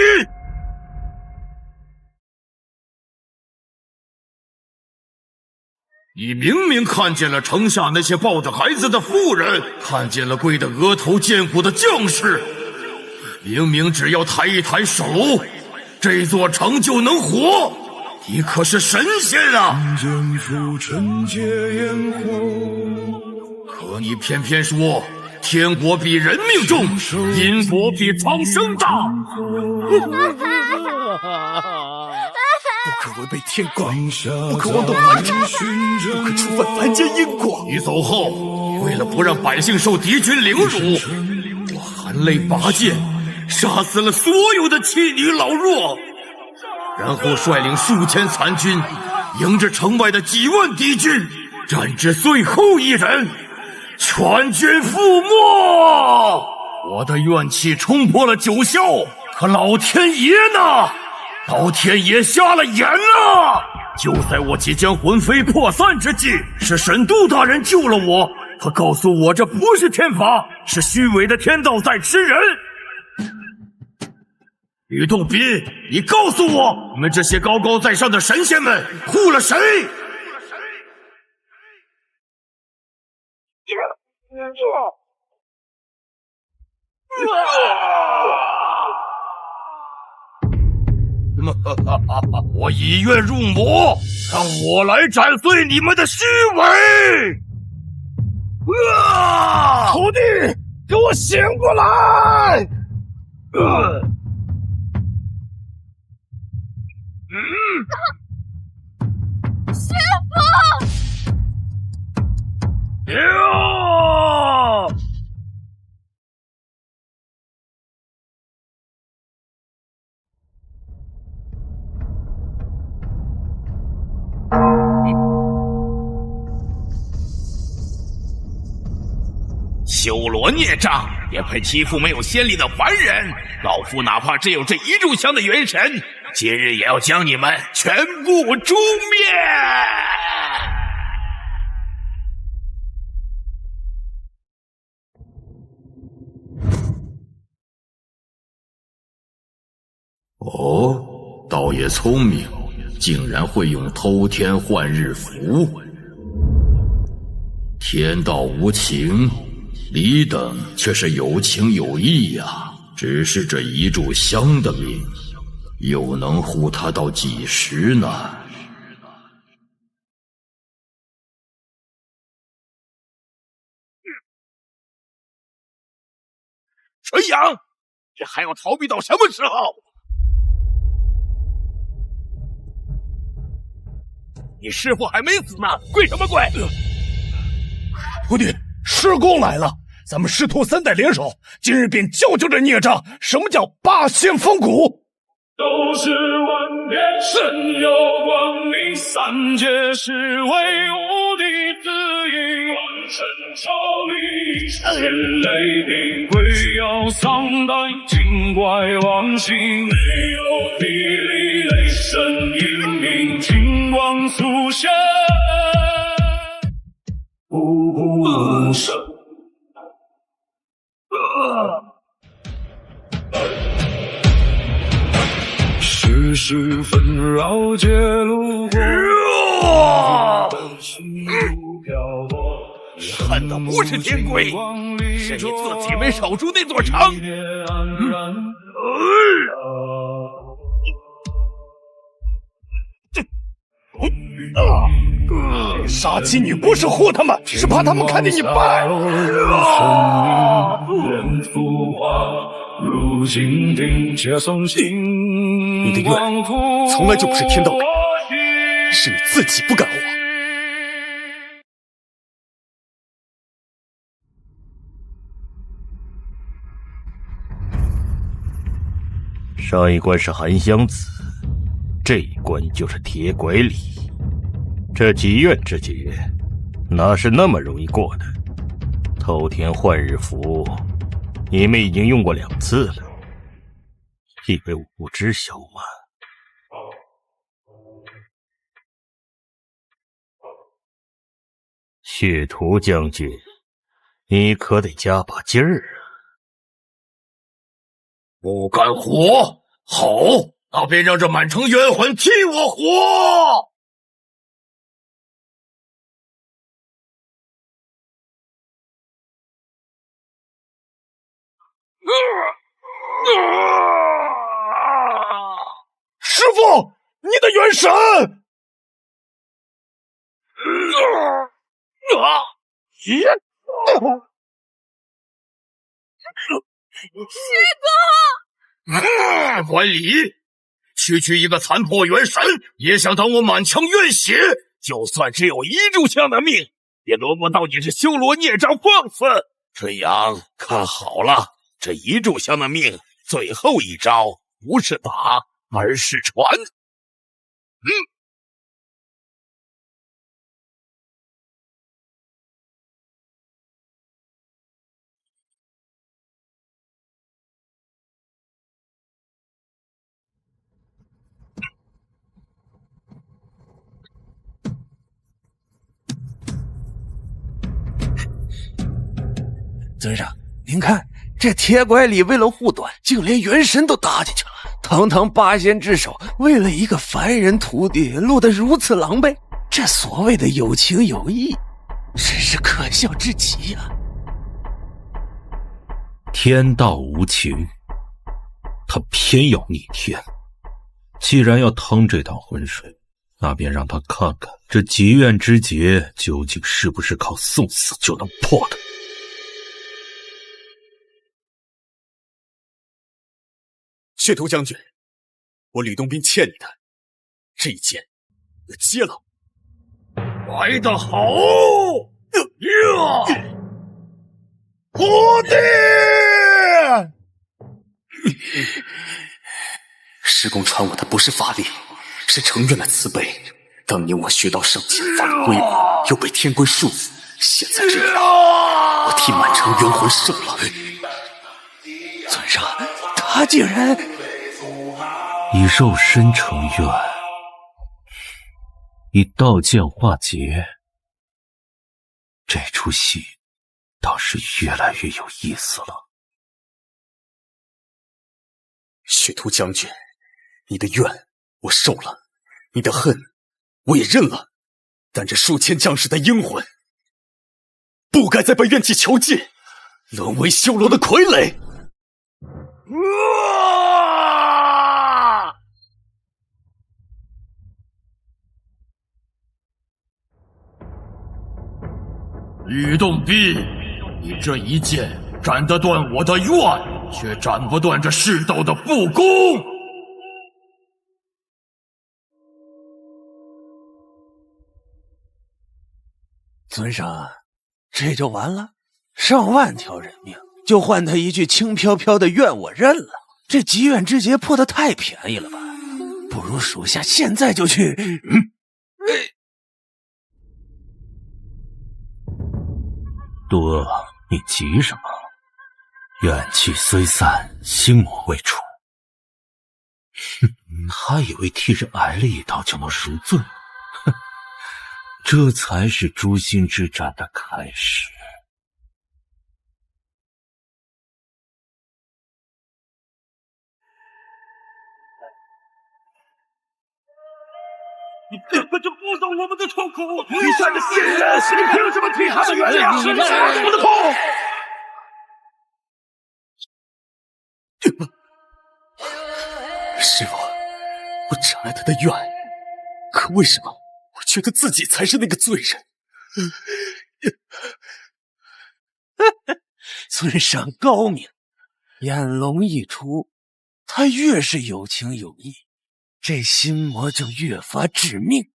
你明明看见了城下那些抱着孩子的妇人，看见了跪得额头见骨的将士，明明只要抬一抬手，这座城就能活。你可是神仙啊！可你偏偏说天国比人命重，因果比苍生大。不可违背天规，不可妄动凡尘，不可触犯凡间因果。你走后，为了不让百姓受敌军凌辱，我含泪拔剑，杀死了所有的妻女老弱，然后率领数千残军，迎着城外的几万敌军，战至最后一人，全军覆没。我的怨气冲破了九霄，可老天爷呢？老天爷瞎了眼啊！就在我即将魂飞魄散之际，是神都大人救了我。他告诉我，这不是天法，是虚伪的天道在吃人。吕洞宾，你告诉我，你们这些高高在上的神仙们护了谁？我以怨入魔，让我来斩碎你们的虚伪！徒弟，给我醒过来！师父！修罗孽障，也配欺负没有先例的凡人？老夫哪怕只有这一炷香的元神，今日也要将你们全部诛灭！哦，倒也聪明，竟然会用偷天换日符。天道无情，李等却是有情有义呀。只是这一炷香的命，又能护他到几时呢？纯阳，这还要逃避到什么时候？你师父还没死呢，跪什么跪？徒弟，师公来了，咱们师徒三代联手，今日便救这孽障。什么叫八仙封骨？都是万变神有光临，三界是为无敌之音。万神朝礼，千雷鸣，鬼妖丧胆，精怪亡形。没有地理雷神引领，金光速现，步步无声。世事纷扰皆路过，恨的不是天龟，是你自己没守住那座城。杀妻女不是护他们，是怕他们看见你败。你的愿从来就不是天道给，是你自己不敢活。上一关是寒香子，这一关就是铁拐李。这积怨之劫，哪是那么容易过的？偷天换日符，你们已经用过2次了，以为我不知晓吗？血屠将军，你可得加把劲儿啊！不敢活，好，那便让这满城冤魂替我活！师父，你的元神！管理，区一个残破元神，也想当我满腔冤血？就算只有一炷香的命，也轮不到你这修罗孽障放肆！春阳，看好了，这一炷香的命，最后一招不是打，而是传。尊上，您看这铁拐李为了护短，竟连元神都搭进去了。堂堂八仙之首，为了一个凡人徒弟，落得如此狼狈。这所谓的有情有义，真是可笑至极呀！天道无情，他偏要逆天。既然要趟这趟浑水，那便让他看看这积怨之劫究竟是不是靠送死就能破的。血屠将军，我吕洞宾欠你的这一剑，我接了。来得好！徒弟，师公传我的不是法力，是成愿的慈悲。当年我学到圣剑法力归我，又被天龟束缚，现在这样。我替满城冤魂受了。尊上，他竟然以肉身成愿，以道剑化劫，这出戏倒是越来越有意思了。血屠将军，你的怨我受了，你的恨我也认了，但这数千将士的英魂，不该再被怨气囚禁，沦为修罗的傀儡。吕洞宾，你这一剑斩得断我的怨，却斩不断这世道的不公。尊上，这就完了？上万条人命，就换他一句轻飘飘的怨我认了，这积怨之结破得太便宜了吧？不如属下现在就去。杜鄂，你急什么？怨气虽散，心魔未除。哼，他以为替人挨了一刀就能赎罪，哼，这才是诛心之战的开始。你根本就不懂我们的痛苦！你算个贱人！你凭什么替他们原谅？你杀我们的痛！师父，我斩了他的怨，可为什么我觉得自己才是那个罪人？尊上高明，眼龙一出，他越是有情有义，这心魔就越发致命。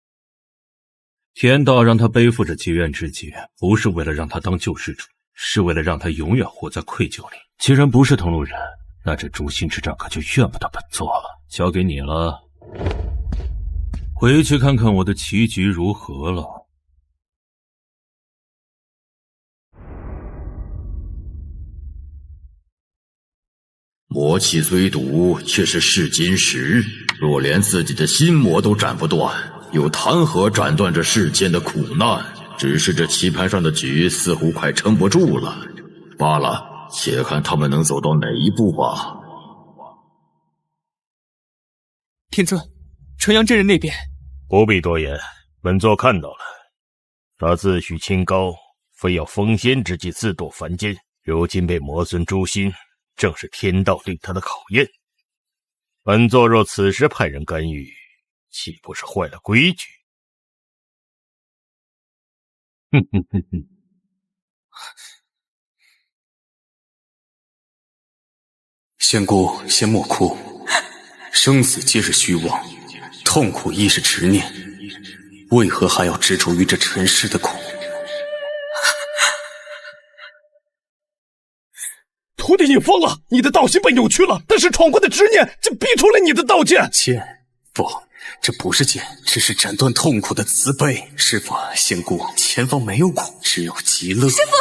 天道让他背负着结怨之劫，不是为了让他当救世主，是为了让他永远活在愧疚里。既然不是同路人，那这诛心之战可就怨不得本座了。交给你了，回去看看我的棋局如何了。魔气虽毒，却是试金石。若连自己的心魔都斩不断，又谈何斩断这世间的苦难？只是这棋盘上的局似乎快撑不住了。罢了，且看他们能走到哪一步吧。天尊，纯阳真人那边不必多言，本座看到了。他自诩清高，非要封仙之际自堕凡间，如今被魔尊诛心，正是天道对他的考验。本座若此时派人干预，岂不是坏了规矩？哼哼哼哼。仙姑，先莫哭，生死皆是虚妄，痛苦亦是执念，为何还要执着于这尘世的苦？徒弟你疯了！你的道心被扭曲了，但是闯关的执念就逼出了你的道剑。剑？不，这不是剑，只是斩断痛苦的慈悲。师父，仙姑，前方没有苦，只有极乐。师父，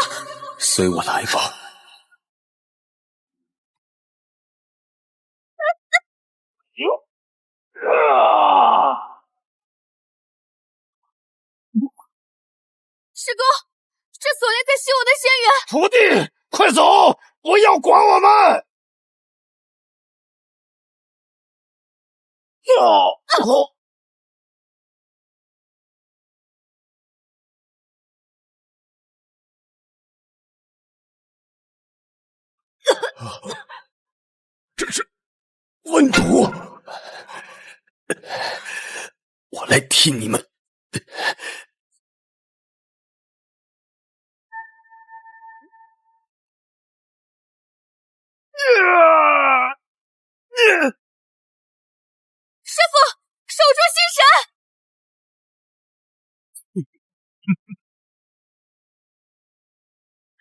随我来吧。师公，这锁链在吸我的仙元。徒弟，快走！不要管我们！这是温毒，我来替你们。师父，守住心神！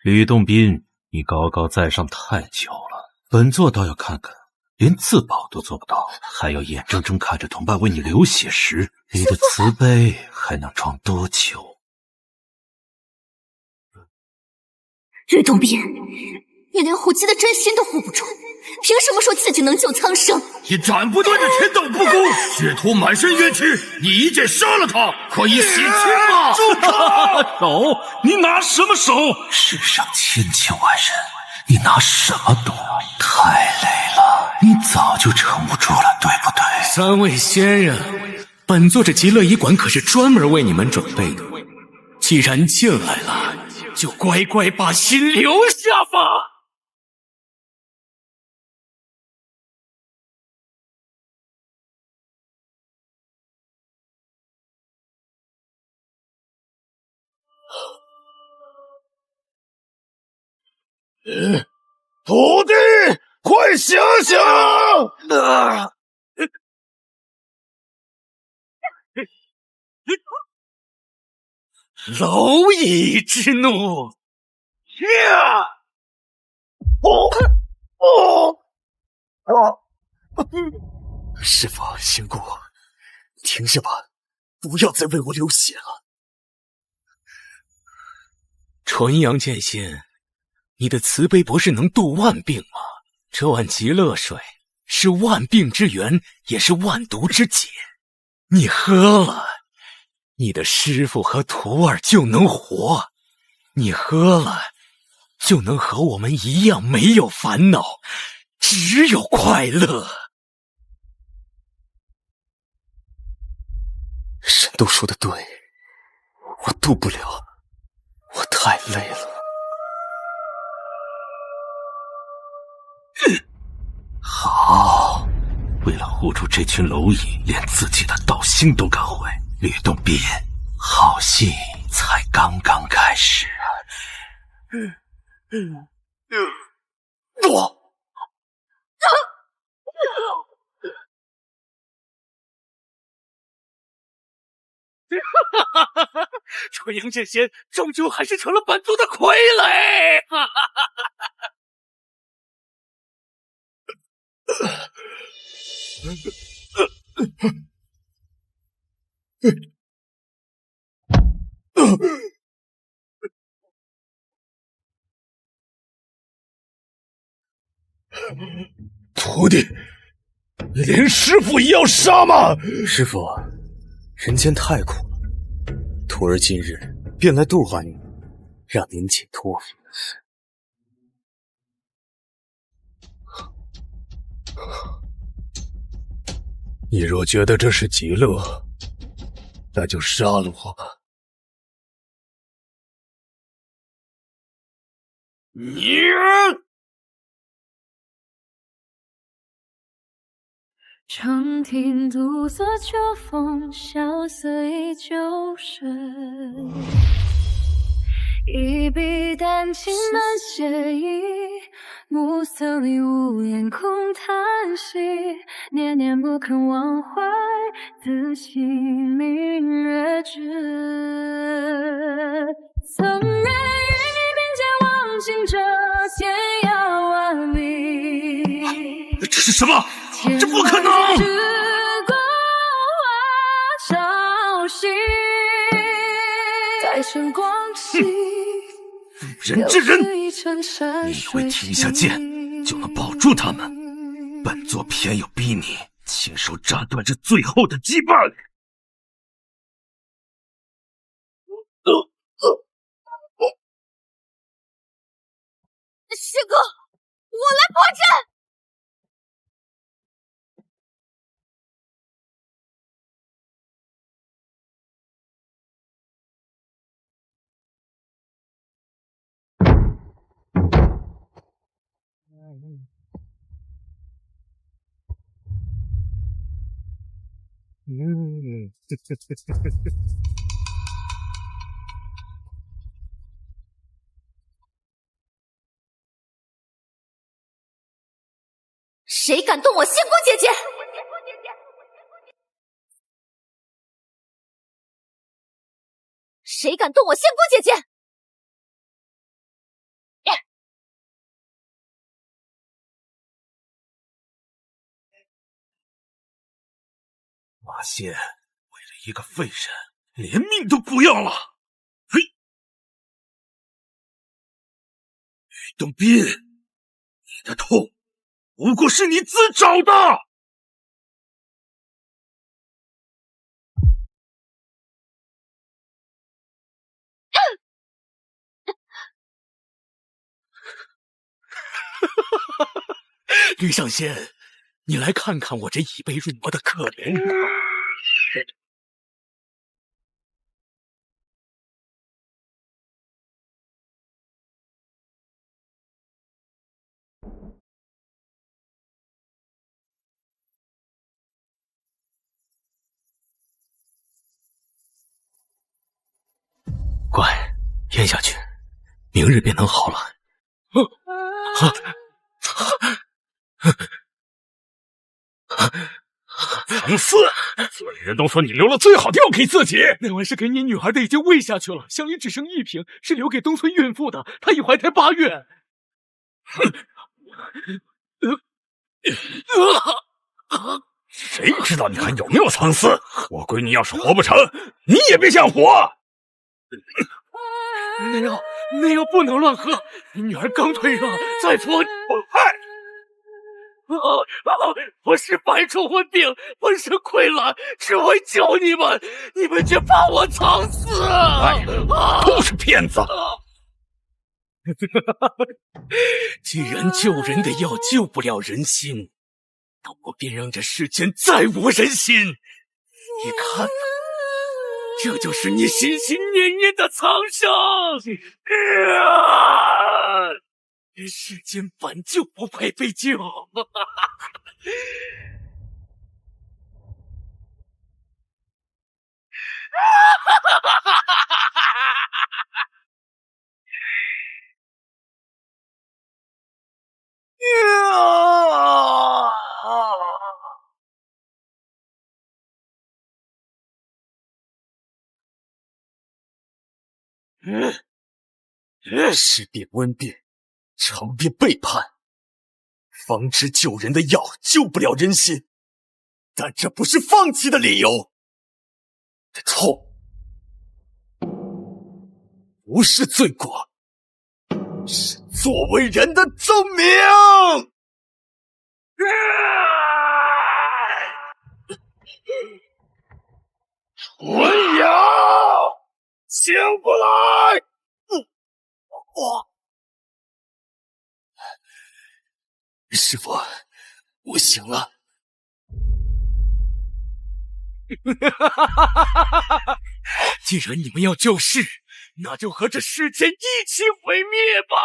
吕洞宾，你高高在上太久了，本座倒要看看，连自保都做不到，还要眼睁睁看着同伴为你流血时，你的慈悲还能装多久？吕洞宾，你连护姬的真心都护不住，凭什么说自己能救苍生？你斩不断的天道不公，血图满身冤屈，你一剑杀了他，可以洗清吗？住口！手，你拿什么手？世上千千万人，你拿什么赌？太累了，你早就撑不住了，对不对？三位仙人，本座这极乐医馆可是专门为你们准备的。既然进来了，就乖乖把心留下吧。徒弟，快醒醒！蝼蚁之怒！师父，仙姑，停下吧，不要再为我流血了。纯阳剑心，你的慈悲不是能度万病吗？这碗极乐水是万病之源，也是万毒之解。你喝了，你的师父和徒儿就能活，你喝了，就能和我们一样没有烦恼，只有快乐。神都说的对，我渡不了，我太累了。好，为了护住这群蝼蚁，连自己的道心都敢毁。吕洞宾，好戏才刚刚开始啊！纯阳剑仙终究还是成了本座的傀儡！徒弟，你连师父也要杀吗？师父，人间太苦了，徒儿今日便来度化您，让您解脱。你若觉得这是极乐，那就杀了我吧。你长亭独坐秋风，萧瑟依旧深。一笔丹青满写意，暮色里无言空叹息，念念不肯忘怀，自省明月枝。曾愿与你并肩忘行这天涯万里。这是什么？这不可能！朝夕，在晨光起，人之人，你以为停下剑就能保住他们？本座偏要逼你亲手斩断这最后的羁绊！师哥，我来破阵。谁敢动我仙姑姐姐？谁敢动我仙姑姐姐？马仙为了一个废人，连命都不要了。董斌，你的痛不过是你自找的。吕上仙，你来看看我这已被入魔的可怜人。乖，咽下去，明日便能好了。唐四，村里人都说你留了最好的药给自己。那碗是给你女儿的，已经喂下去了，箱里只剩1瓶，是留给东村孕妇的，她已怀胎8月。谁知道你还有没有藏私？我闺女要是活不成，你也别想活。那药不能乱喝，你女儿刚退热，再服。我是百种瘟病，浑身溃烂，只为救你们，你们却怕我藏私。都是骗子！既然救人的药救不了人心，那我便让这世间再无人心。你看，这就是你心心念念的苍生。这世间本就不配被救。事变温变，常变背叛。方知救人的药救不了人心，但这不是放弃的理由。这痛不是罪过，是作为人的证明。纯阳，醒过来！师父，我醒了。既然你们要救世，那就和这世间一起毁灭吧！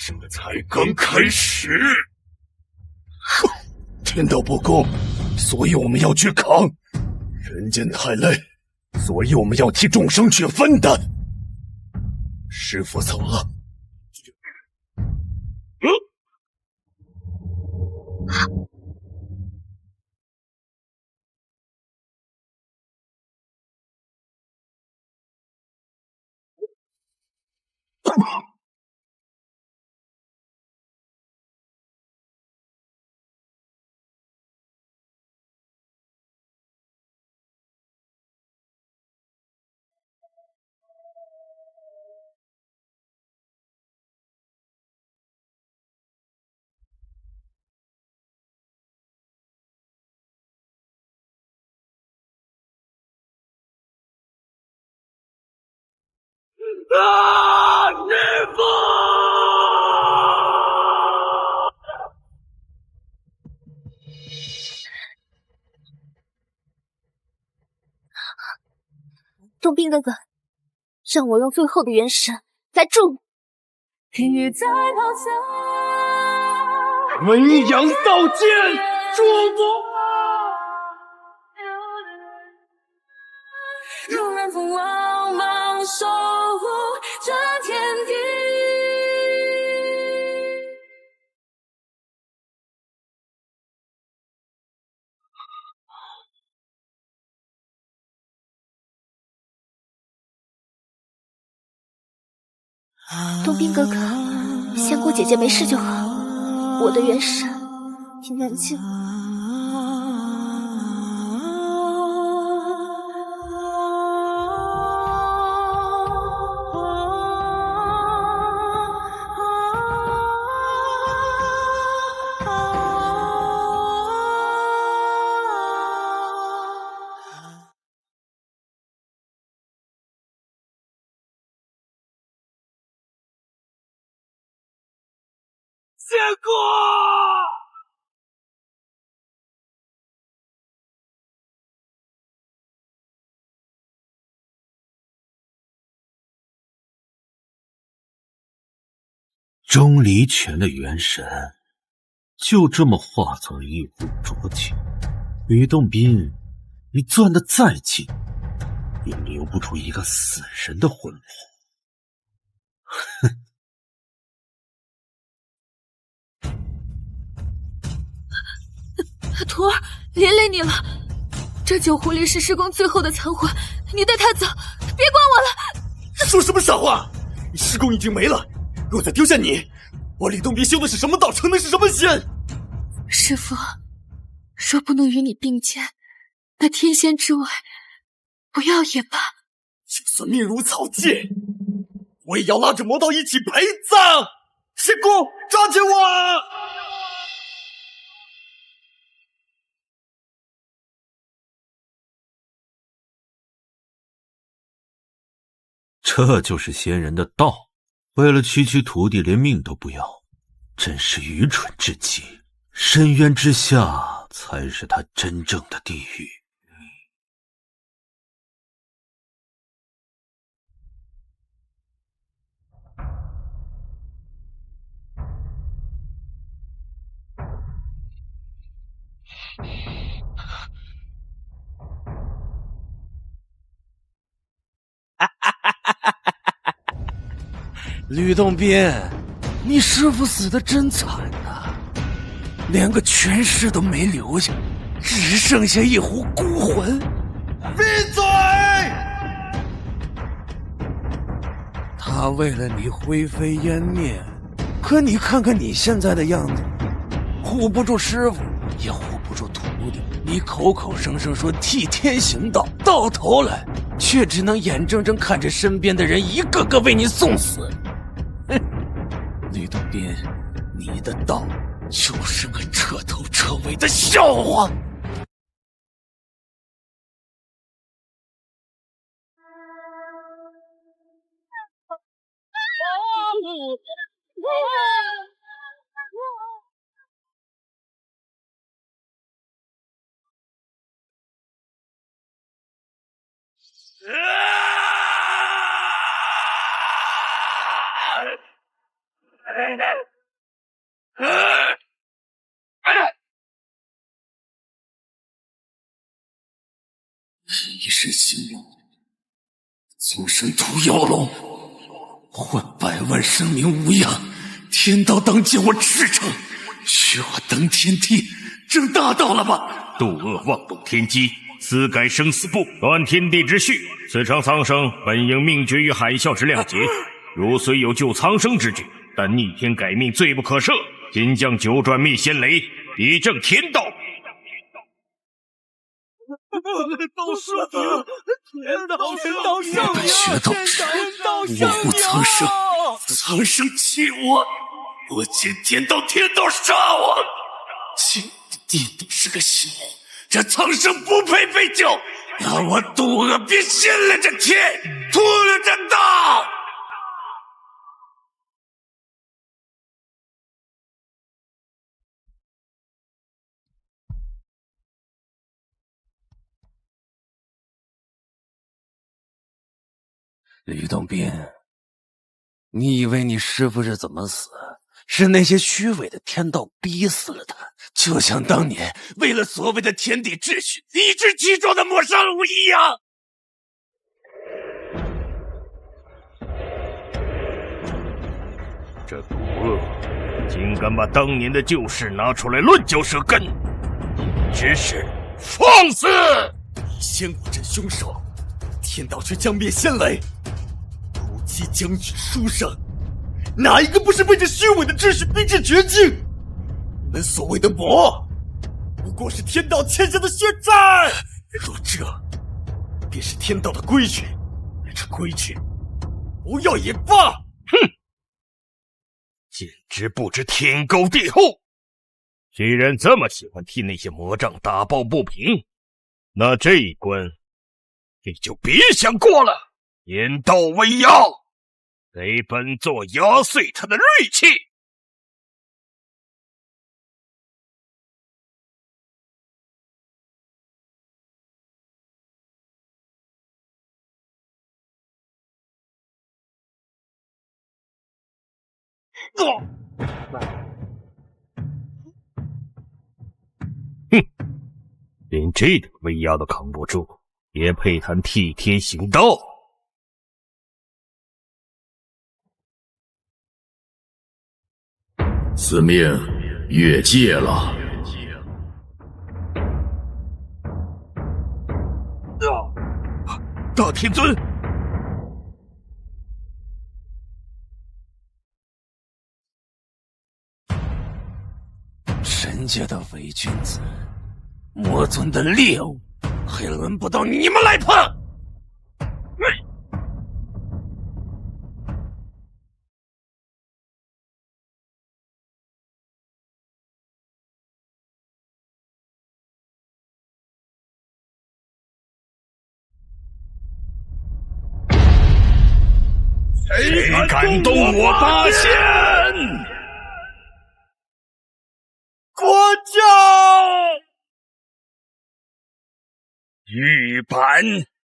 这才刚开始，天道不公，所以我们要去扛；人间太累，所以我们要替众生去分担。师父走了。师父！东兵哥哥，让我用最后的元神来助你。文阳道剑，助我！纵然风茫茫，守护这天地。东兵哥哥，仙姑姐姐没事就好，我的元神也难尽。仙姑！钟离权的元神就这么化作了一股浊气。吕洞宾，你钻得再紧，也留不住一个死人的魂魄。哼！徒儿，连累你了。这九狐狸是师公最后的残魂，你带他走，别管我了。说什么傻话！师公已经没了，若再丢下你，我吕洞宾修的是什么道，成的是什么仙？师父，若不能与你并肩，那天仙之外，不要也罢。就算命如草芥，我也要拉着魔道一起陪葬！师公，抓紧我！这就是仙人的道，为了区区徒弟连命都不要，真是愚蠢至极。深渊之下才是他真正的地狱。吕洞宾，你师父死得真惨呐，连个全尸都没留下，只剩下一壶孤魂。闭嘴！他为了你灰飞烟灭，可你看看你现在的样子，护不住师父，也护不住徒弟。你口口声声说替天行道，到头来却只能眼睁睁看着身边的人一个个为你送死。哼，吕洞宾，你的道就是个彻头彻尾的笑话。一身行龙，纵身屠妖龙，换100万生灵无恙。天道当借我赤诚，许我登天梯，正大道了吧？渡恶妄动天机，私改生死簿，乱天地之序。此场苍生本应命绝于海啸之量劫，如虽有救苍生之举，但逆天改命罪不可赦。今将九转灭仙雷，以正天道。都说天道上，学道之我护苍生，苍生弃我，我见天道，天道杀我。天道是个笑话，这苍生不配被救，让我渡恶别信了这天，屠了这道。吕洞宾，你以为你师父是怎么死？是那些虚伪的天道逼死了他，就像当年为了所谓的天地秩序理直气壮的抹杀戮一样。这毒恶竟敢把当年的旧事拿出来论酒舌根，真是放肆！仙果镇凶手，天道却将灭仙雷，武器将举书生，哪一个不是被这虚伪的秩序逼至绝境？你们所谓的魔，不过是天道欠下的血债。若这便是天道的规矩，那这规矩不要也罢。哼，简直不知天高地厚。既然这么喜欢替那些魔障打抱不平，那这一关你就别想过了。天道未要，给本座压碎他的锐气。哼，连这点威压都扛不住，也配谈替天行道？此命越界了。大天尊，神界的伪君子，魔尊的猎物，还轮不到你们来碰！谁敢动我八仙？国教玉板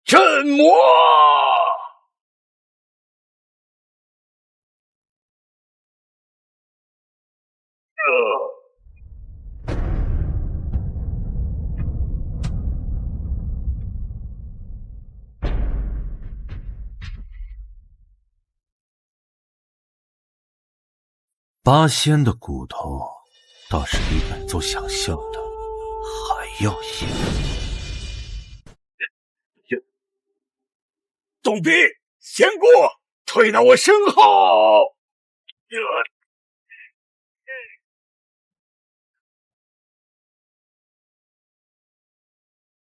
镇魔！八仙的骨头倒是比本座想象的还要硬。董斌，仙姑，退到我身后！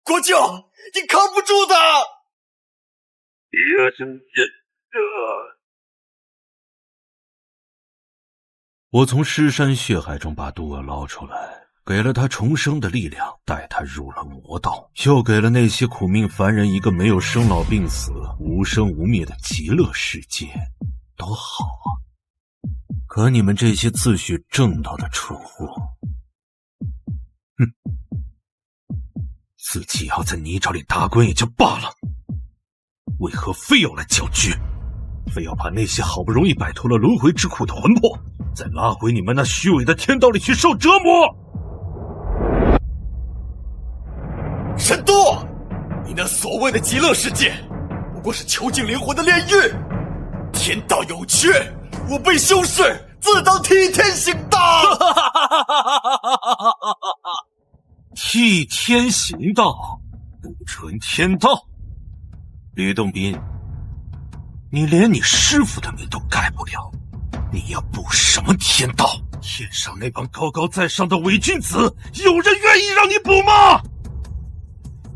国教，你扛不住的！我从尸山血海中把毒娥捞出来，给了他重生的力量，带他入了魔道，又给了那些苦命凡人一个没有生老病死、无生无灭的极乐世界，多好啊！可你们这些自诩正道的蠢货，哼，自己要在泥沼里打滚也就罢了，为何非要来搅局？非要把那些好不容易摆脱了轮回之苦的魂魄，再拉回你们那虚伪的天道里去受折磨！神多，你那所谓的极乐世界，不过是囚禁灵魂的炼狱。天道有缺，我辈修士自当替天行道。替天行道，不纯天道。吕洞宾，你连你师父的命都改不了，你要补什么天道？天上那帮高高在上的伪君子，有人愿意让你补吗？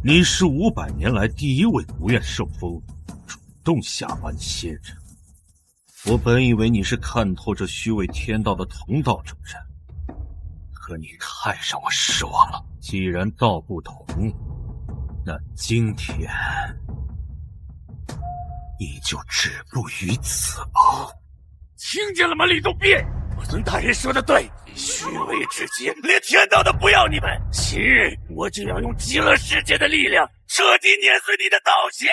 你是500年来第一位不愿受封、主动下凡的仙人。我本以为你是看透这虚伪天道的同道中人，可你太让我失望了。既然道不同，那今天你就止步于此吧。听见了吗，吕洞宾？我尊大人说的对，虚伪至极，连天道都不要你们。今日我就要用极乐世界的力量，彻底碾碎你的道线。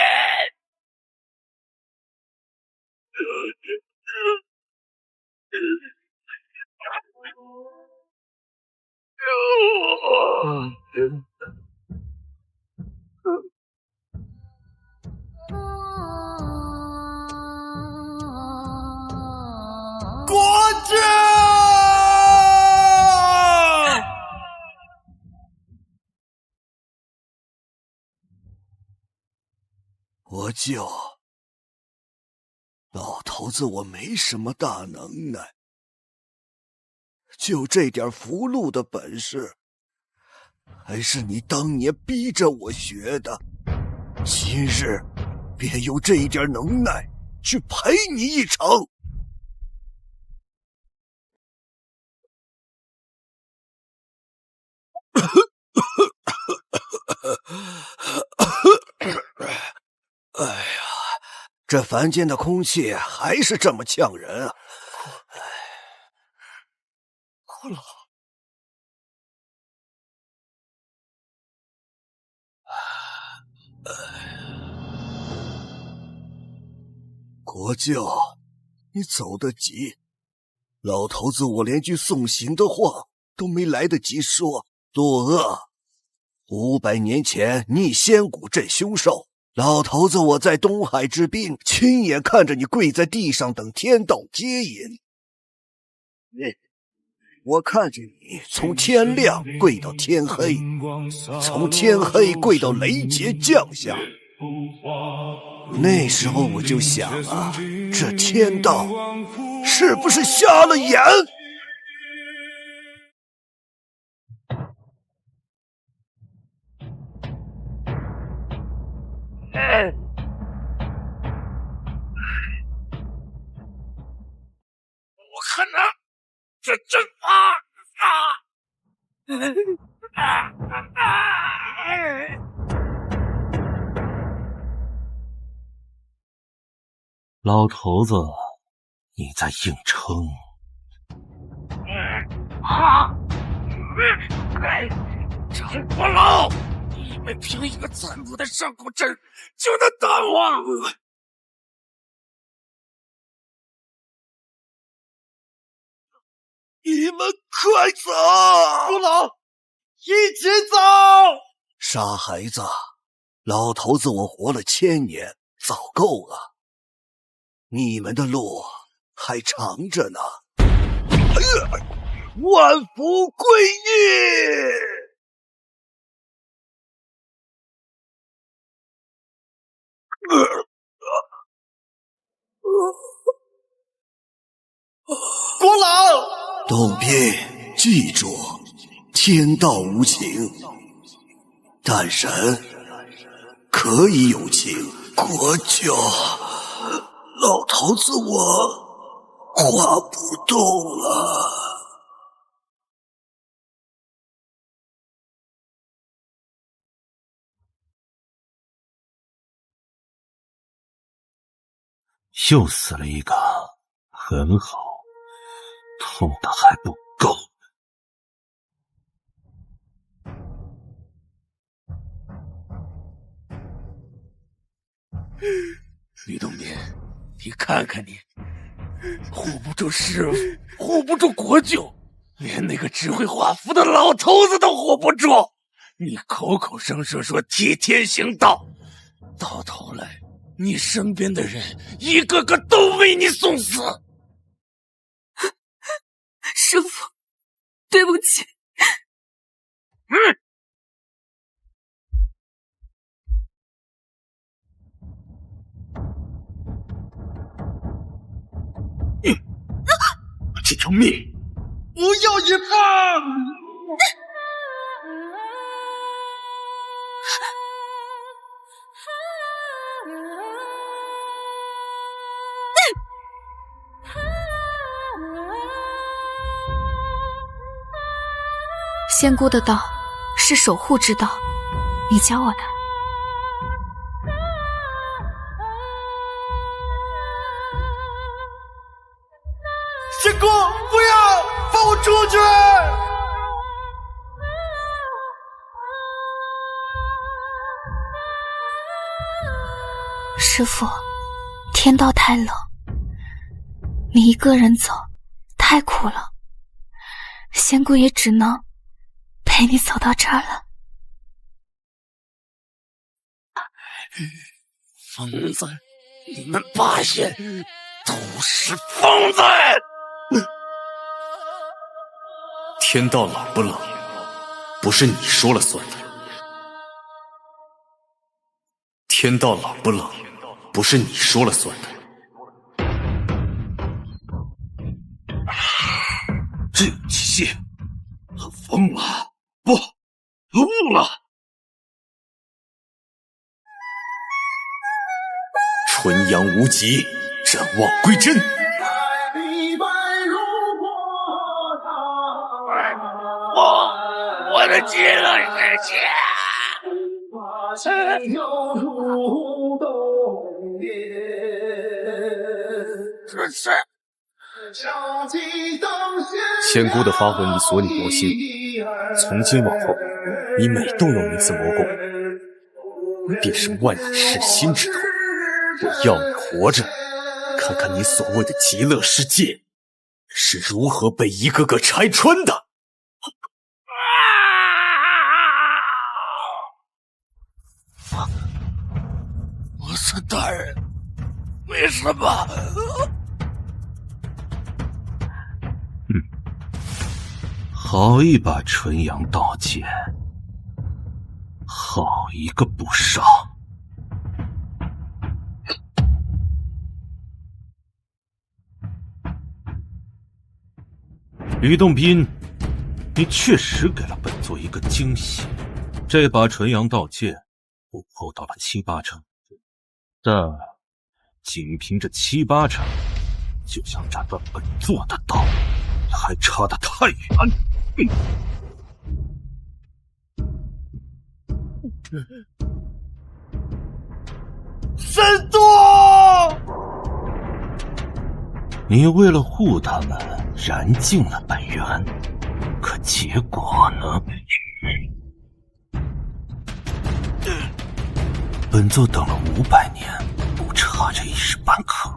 国教，国教，老头子，我没什么大能耐，就这点符箓的本事，还是你当年逼着我学的。今日便有这一点能耐，去陪你一场。哎呀，这凡间的空气还是这么呛人啊！国老，国舅，你走得急，老头子我连句送行的话都没来得及说。多恶！500年前逆仙谷镇凶兽，老头子我在东海之滨亲眼看着你跪在地上等天道接引。我看着你从天亮跪到天黑，从天黑跪到雷劫降下。那时候我就想啊，这天道是不是瞎了眼？我看呐，这阵老头子，你在硬撑。张国老，你以为凭一个残破的上古阵就能打我？你们快走！国老，一起走！傻孩子，老头子我活了1000年，早够了。你们的路还长着呢。万福归一！国老，董斌，记住，天道无情，但人可以有情。国舅，老头子我画不动了。又死了一个，很好，痛的还不够。吕洞宾，你看看你，护不住师傅，护不住国舅，连那个只会画符的老头子都护不住。你口口声声说替天行道，到头来你身边的人一个个都为你送死。师父，对不起。这条命不要也罢。仙姑的道是守护之道，你教我的。仙姑，不要放我出去！师父，天道太冷，你一个人走太苦了，仙姑也只能陪你走到这儿了。疯子，你们8人都是疯子！天道冷不冷，不是你说了算的。天道冷不冷，不是你说了算的。这有期限，他疯了，不，怒了。纯阳无极，斩妄归真。我的极乐世界。这是仙姑的花魂已锁你魔心，从今往后，你每动用一次魔功，便是万世心之痛。我要你活着，看看你所谓的极乐世界是如何被一个个拆穿的。魔森大人，为什么？好一把纯阳道剑，好一个不杀！吕洞宾，你确实给了本座一个惊喜。这把纯阳道剑武厚到了7、8成，但仅凭这7、8成，就想斩断本座的道，还差得太远。神多！你为了护他们，燃尽了本源，可结果呢？本座等了500年，不差这一时半刻。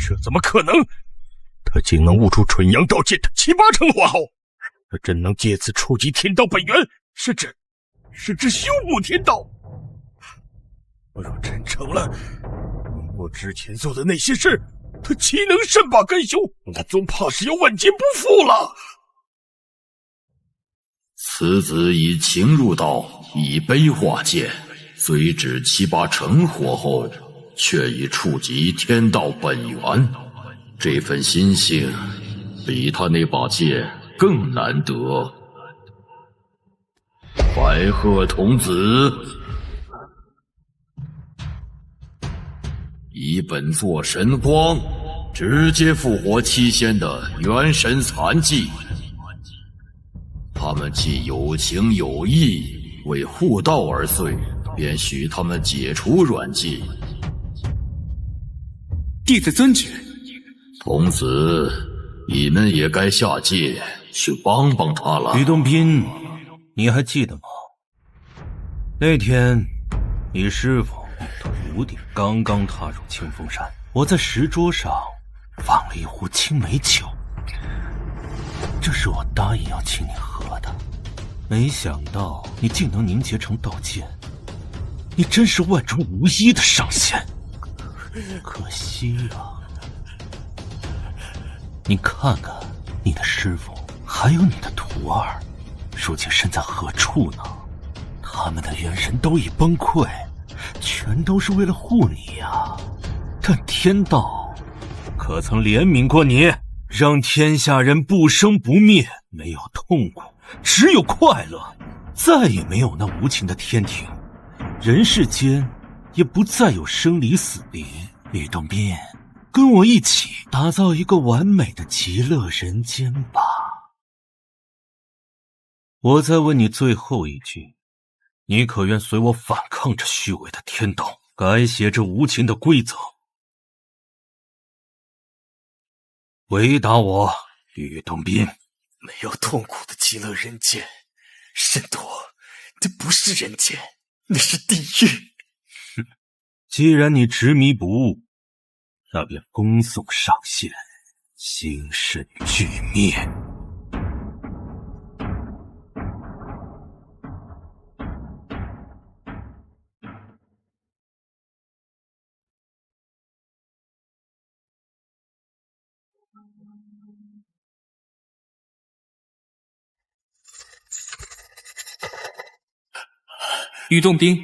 这怎么可能？他竟能悟出纯阳道剑的7、8成火候，他真能借此触及天道本源，甚至修补天道。若真成了我之前做的那些事，他岂能善罢甘休？那宗怕是要万劫不复了。此子以情入道，以悲化剑，虽只7、8成火候，却已触及天道本源。这份心性，比他那把剑更难得。白鹤童子，以本座神光，直接复活7仙的元神残迹。他们既有情有义，为护道而遂，便许他们解除软禁。弟子遵旨。童子，你们也该下界去帮帮他了。吕洞宾，你还记得吗？那天，你师父的徒弟刚刚踏入清风山，我在石桌上放了一壶青梅酒，这是我答应要请你喝的。没想到你竟能凝结成道剑，你真是万中无一的上仙。可惜啊，你看看你的师父，还有你的徒儿，如今身在何处呢？他们的元神都已崩溃，全都是为了护你呀。但天道可曾怜悯过你，让天下人不生不灭，没有痛苦，只有快乐，再也没有那无情的天庭，人世间也不再有生离死别。吕洞宾，跟我一起打造一个完美的极乐人间吧。我再问你最后一句，你可愿随我反抗这虚伪的天道，改写这无情的规则？回答我，吕洞宾。没有痛苦的极乐人间，神陀，这不是人间，那是地狱。既然你执迷不悟，那便恭送上仙，心神俱灭。吕洞宾，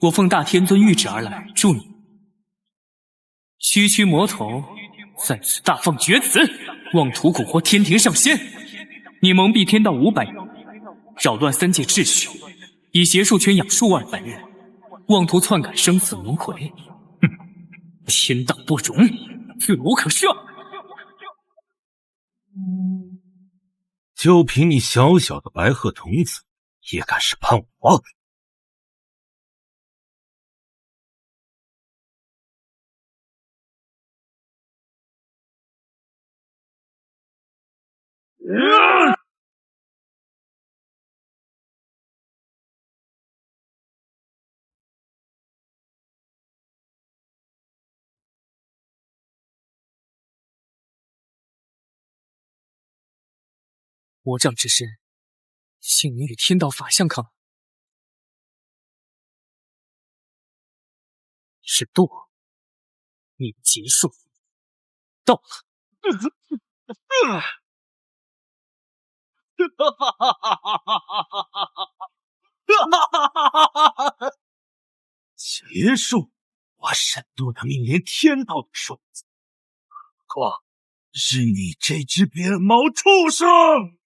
我奉大天尊谕旨而来，助你。区区魔头在此大放厥词，妄图蛊惑天庭上仙，你蒙蔽天道500年，扰乱三界秩序，以邪术圈养数万凡人，妄图篡改生死轮回，哼！天道不容，罪无可赦。就凭你小小的白鹤童子，也敢审判我？魔障之身，姓名与天道法相抗。是堕，你的结束到了。结束！我沈渡的命连天道都说不准，何况是你这只鞭毛畜生！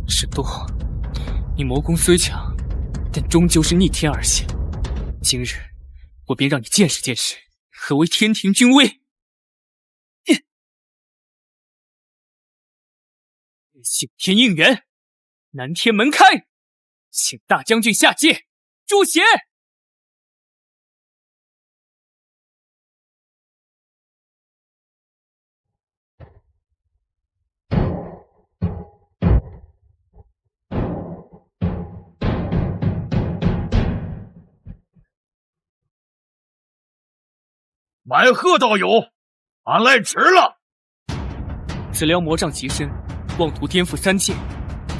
沈渡，你魔功虽强，但终究是逆天而行。今日我便让你见识见识何为天庭君威。幸天应元，南天门开，请大将军下界诛邪。白鹤道友，俺来迟了。此撩魔障极深，妄图颠覆三界，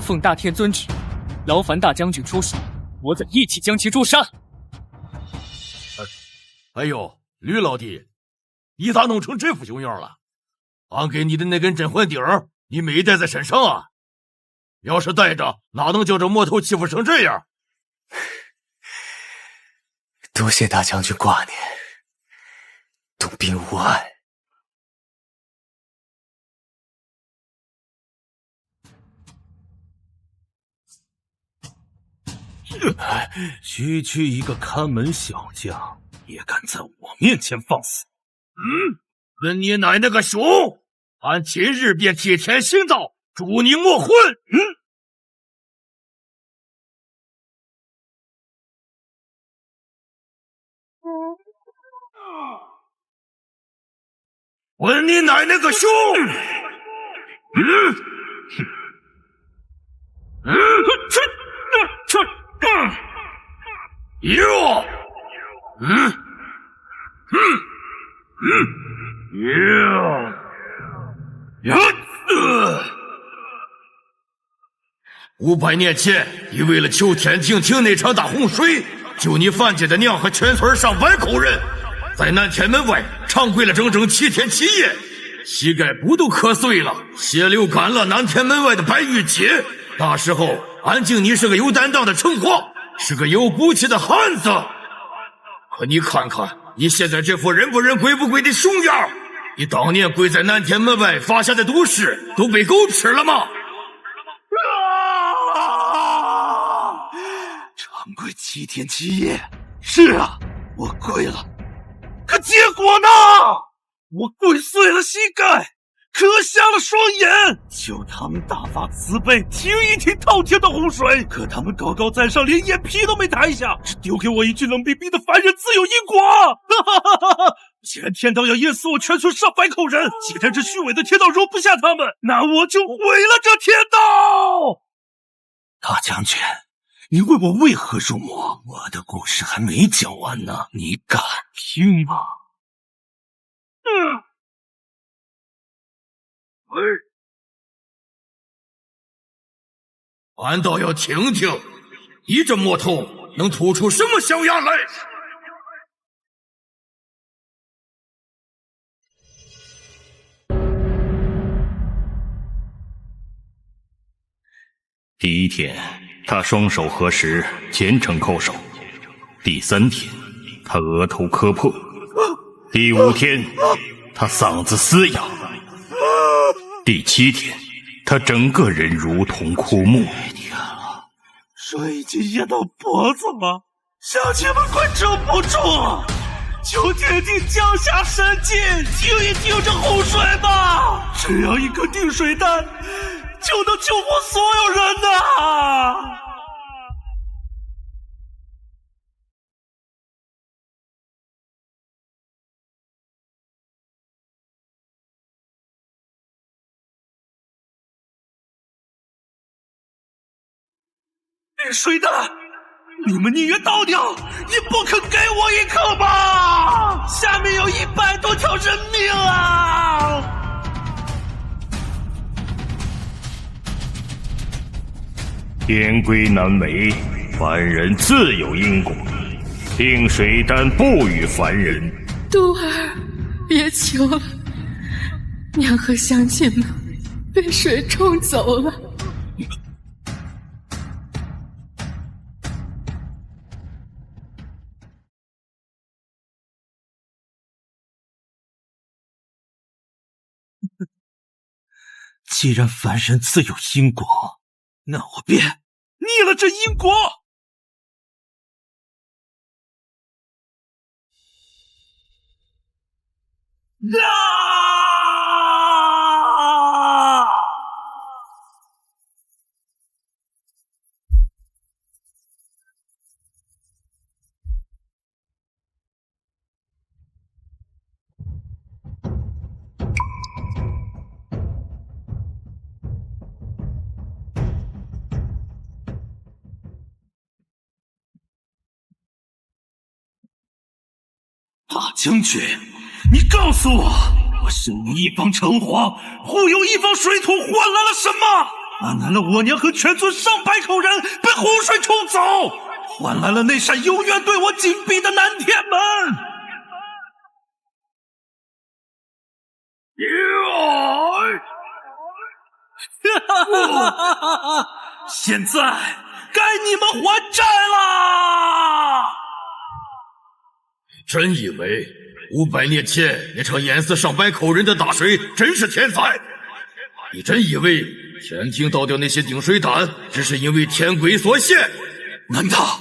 奉大天尊旨，劳烦大将军出手，我怎一起将其诛杀？哎呦，吕老弟，你咋弄成这副熊样了？俺给你的那根镇魂钉儿，你没带在身上啊？要是带着，哪能叫这魔头欺负成这样？多谢大将军挂念，洞宾无碍。区一个看门小将，也敢在我面前放肆？问你奶奶个熊！俺今日便替天行道，诛你魔魂！问你奶奶个熊！哟！500年前，你为了求天庭停那场大洪水，救你范家的娘和全村上百口人，在南天门外长跪了整整7天7夜，膝盖骨都磕碎了，血流干了南天门外的白玉阶。那时候，俺敬你是个有担当的城隍，是个有骨气的汉子。可你看看，你现在这副人不人鬼不鬼的熊样，你当年跪在南天门外发下的毒誓都被狗吃了吗？长跪7天7夜，是啊，我跪了，可结果呢？我跪碎了膝盖，磕瞎了双眼，求他们大发慈悲，停一停滔天的洪水。可他们高高在上，连眼皮都没抬一下，只丢给我一句冷冰冰的凡人自有因果。既然天道要淹死我全村上百口人，既然这虚伪的天道容不下他们，那我就毁了这天道。大将军，你问我为何入魔？我的故事还没讲完呢，你敢听吗？俺倒要听听，你这魔头能吐出什么象牙来？第一天，他双手合十，虔诚叩首；第3天，他额头磕破；第5天，他嗓子嘶哑；第7天，他整个人如同枯木。水已经淹到脖子了，乡亲们快撑不住了！求天庭降下神迹，停一停这洪水吧！只要一颗定水丹，就能救活所有人呐！水丹，你们宁愿倒掉，也不肯给我一颗吧！下面有100多条人命啊！天规难违，凡人自有因果，定水丹不与凡人。杜儿，别求了，娘和乡亲们被水冲走了。既然凡人自有因果，那我便逆了这因果。大将军，你告诉我，我身为一方城隍，护佑一方水土，换来了什么？换来了我娘和全村上百口人被洪水冲走，换来了那扇永远对我紧闭的南天门。现在该你们还债啦！真以为500年前那场淹死上百口人的大水真是天灾？你真以为天庭倒掉那些定水丹只是因为天规所限？难道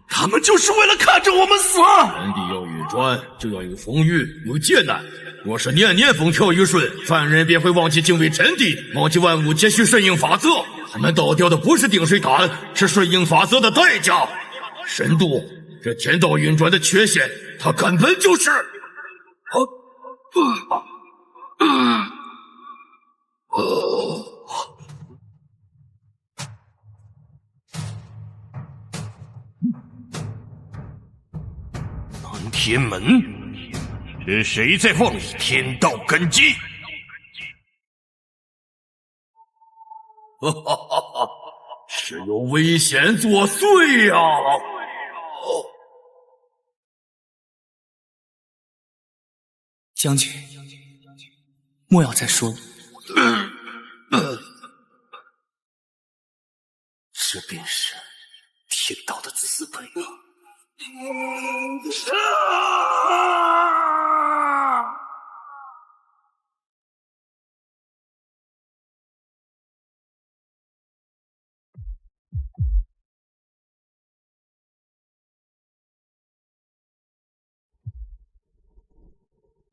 他们就是为了看着我们死？天地要运转，就要有风雨，有劫难。若是年年风调雨顺，凡人便会忘记敬畏天地，忘记万物皆需顺应法则。他们倒掉的不是定水丹，是顺应法则的代价。神度，这天道运转的缺陷，它根本就是南天门，是谁在妄议天道根基？哈哈哈哈！是有危险作祟呀！将军，莫要再说了。这便是天道的慈悲啊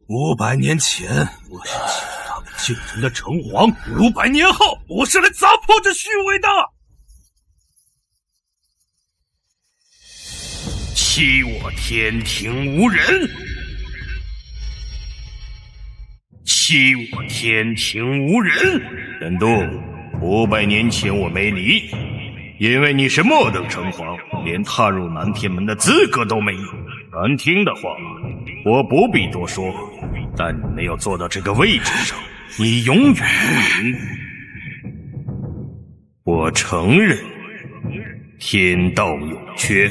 ！500年前，我是其他们晋人的城隍；500年后，我是来砸破这虚伪的。欺我天庭无人，欺我天庭无人。任度，500年前我没你，因为你是末等城隍，连踏入南天门的资格都没有。难听的话，我不必多说，但你没有坐到这个位置上，你永远不明。我承认，天道有缺，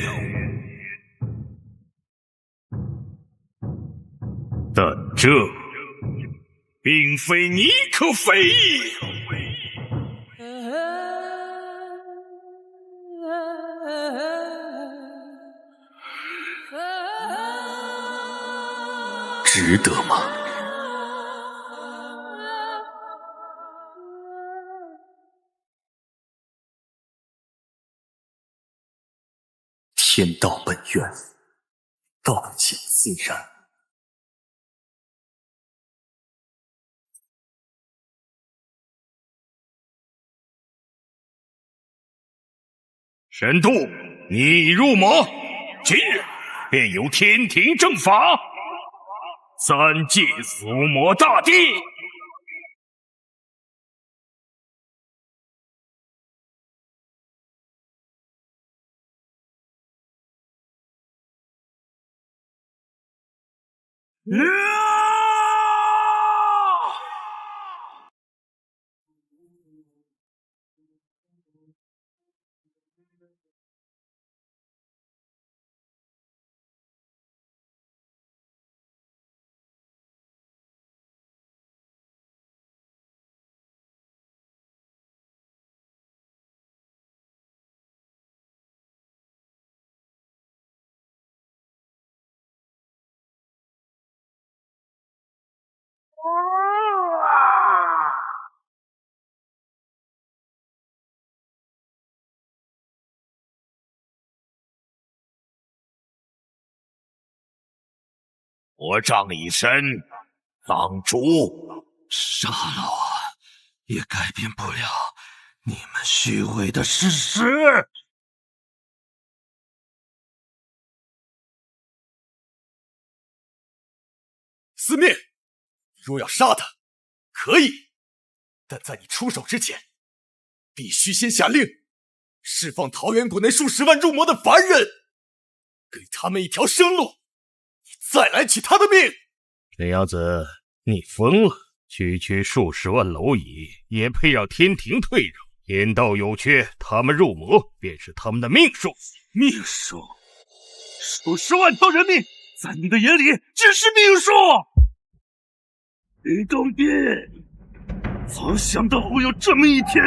但这并非你可非议。值得吗？天道本源，道尽自然。神度，你已入魔，今日便由天庭正法，三界伏魔大帝。我仗义身，当主杀了我，也改变不了你们虚伪的事实。司命，若要杀他，可以，但在你出手之前，必须先下令释放桃源谷内数十万入魔的凡人，给他们一条生路。再来取他的命！林阳子，你疯了！区数十万蝼蚁也配让天庭退让？天道有缺，他们入魔便是他们的命数。命数？数十万条人命，在你的眼里只是命数。李东斌，早想到会有这么一天。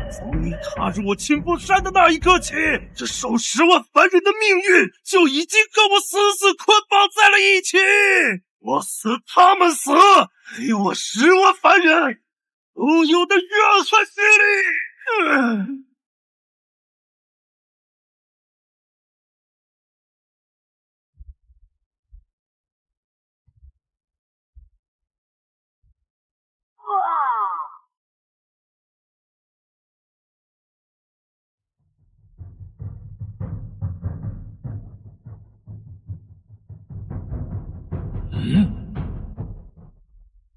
从你踏入我清风山的那一刻起，这数十万凡人的命运就已经跟我死死捆绑在了一起。我死，他们死，给我10万凡人独有的怨恨心理。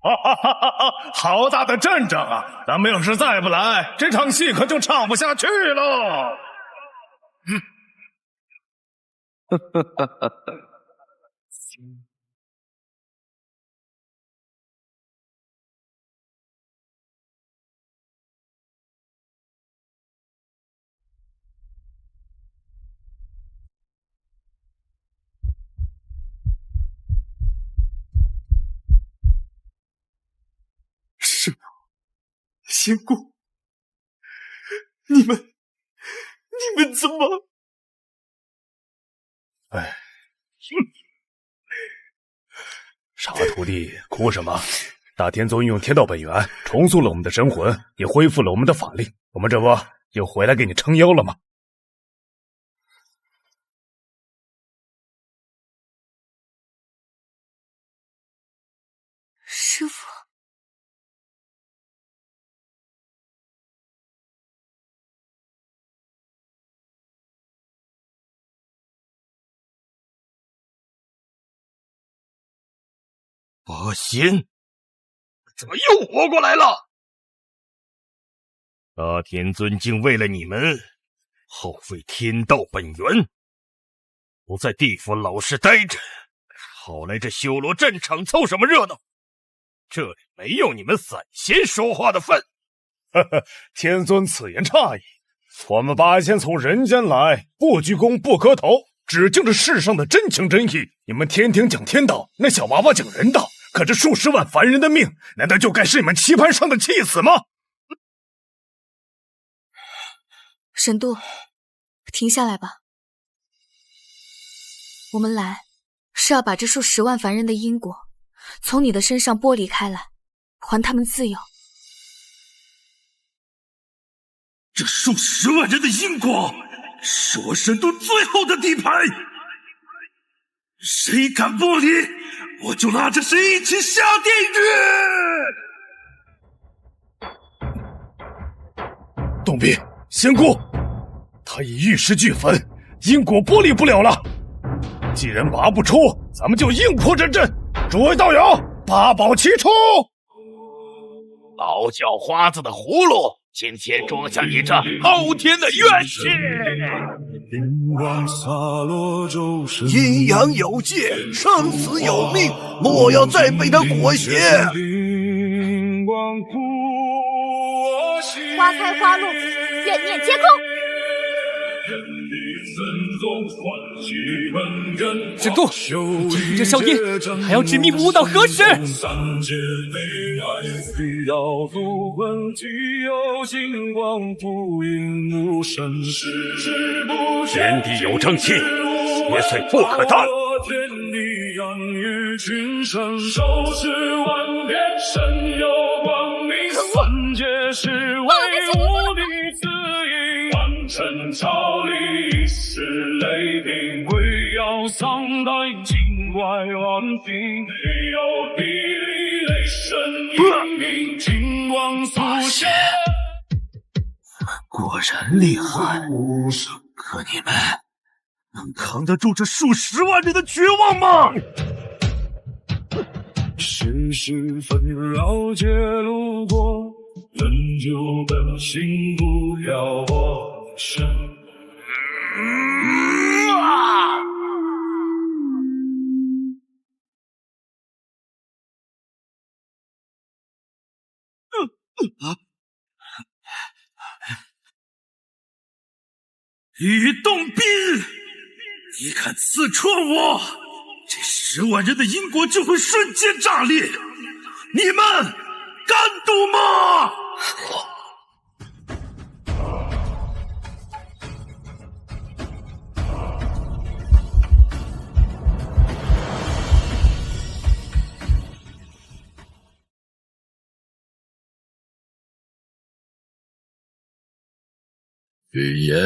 哈哈哈哈哈！好大的阵仗啊！咱们要是再不来，这场戏可就唱不下去了。哈哈哈哈哈！师母，仙姑，你们怎么？哎，傻徒弟，哭什么？大天尊用天道本源重塑了我们的神魂，也恢复了我们的法力，我们这不又回来给你撑腰了吗？师父。八仙，怎么又活过来了？大天尊竟为了你们耗费天道本源，不在地府老实待着，跑来这修罗战场凑什么热闹？这里没有你们散仙说话的份。呵呵，天尊此言差矣。我们八仙从人间来，不鞠躬不磕头，只敬这世上的真情真意。你们天庭讲天道，那小娃娃讲人道，可这数十万凡人的命，难道就该是你们棋盘上的弃子吗？神都，停下来吧。我们来是要把这数十万凡人的因果从你的身上剥离开来，还他们自由。这数十万人的因果，是我神都最后的底牌。谁敢剥离，我就拉着谁一起下地狱！董斌，仙姑，他已玉石俱焚，因果剥离不了了。既然拔不出，咱们就硬破阵阵。诸位道友，八宝齐出！老叫花子的葫芦，今天装下你这滔天的怨气！阴阳有界，生死有命，莫要再被他裹挟。花开花落，怨念皆空。神都，你听这硝烟，还要执迷不悟到何时？天地有正气，邪祟不可当。陈朝历史雷霆，鬼妖丧胆，境外万兵，没有地理雷神英明，金光速现。果然厉害，可你们能扛得住这数十万人的绝望吗？世事纷扰皆路过，仍旧本性不了我。吕洞宾，你敢刺穿我，这10万人的因果就会瞬间炸裂！你们敢赌吗？语言，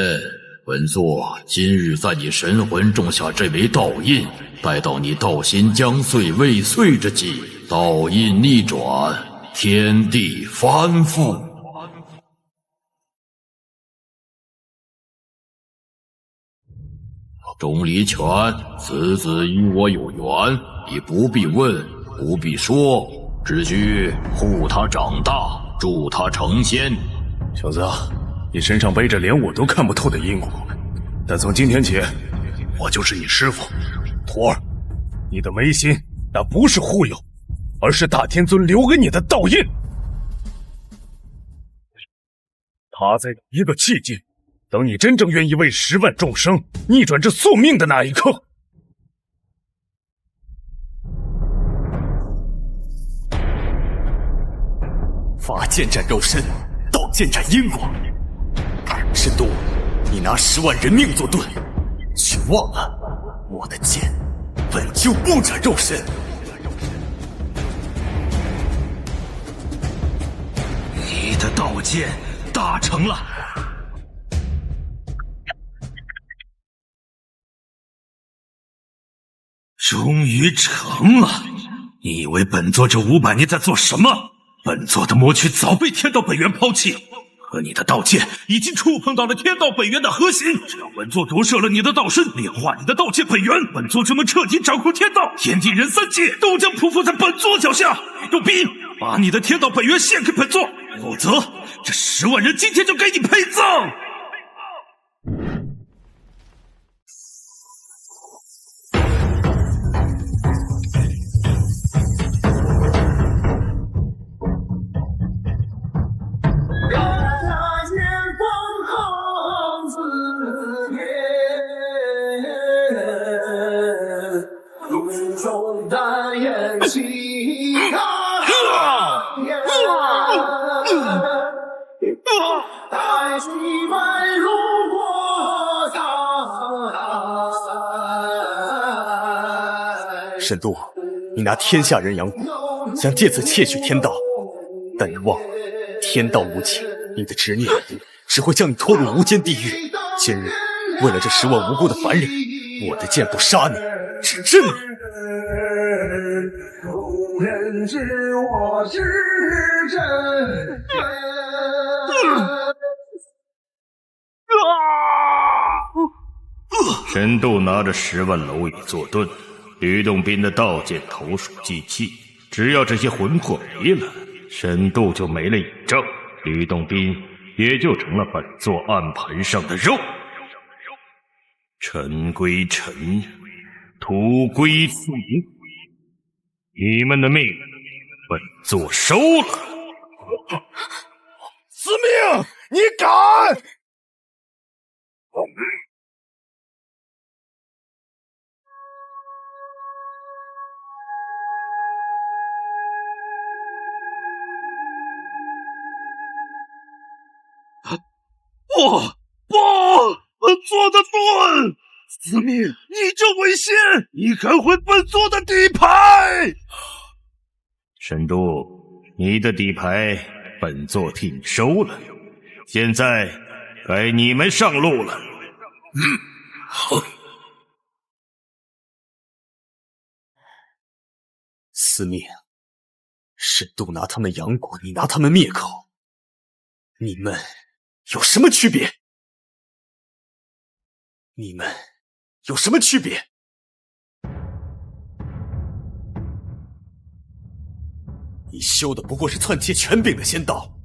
本座今日在你神魂种下这枚道印，待到你道心将碎未碎之际，道印逆转，天地翻覆。钟离权，此子与我有缘，你不必问，不必说，只需护他长大，助他成仙。小子，你身上背着连我都看不透的因果，但从今天起，我就是你师父。徒儿，你的眉心那不是忽悠，而是大天尊留给你的道印。他在一个契机，等你真正愿意为10万众生逆转这宿命的那一刻。法剑斩肉身，道剑斩因果。神都，你拿10万人命做盾，却忘了我的剑本就不斩肉身。你的道剑大成了，终于成了。你以为本座这500年在做什么？本座的魔躯早被天道本源抛弃，可你的道剑已经触碰到了天道本源的核心。只要本座夺舍了你的道身，炼化你的道剑本源，本座就能彻底掌控天道，天地人3界都将匍匐在本座脚下。董斌，把你的天道本源献给本座，否则这10万人今天就给你陪葬。沈度，你拿天下人阳骨，想借此窃取天道，但你忘了，天道无情，你的执念只会将你拖入无间地狱。今日为了这10万无辜的凡人，我的剑不杀你，只震你。无人知我是真。沈度拿着10万蝼蚁坐盾，吕洞宾的道剑投鼠忌器，只要这些魂魄没了，沈度就没了倚仗，吕洞宾也就成了本座案盘上的肉。尘归尘，土归土，你们的命本座收了。司命，你敢！不！本座的盾！司命，你这违宪！你敢毁本座的底牌！沈度，你的底牌本座替你收了，现在该你们上路了。司命，沈度拿他们阳骨，你拿他们灭口，你们有什么区别？你们有什么区别？你修的不过是篡窃权柄的仙道，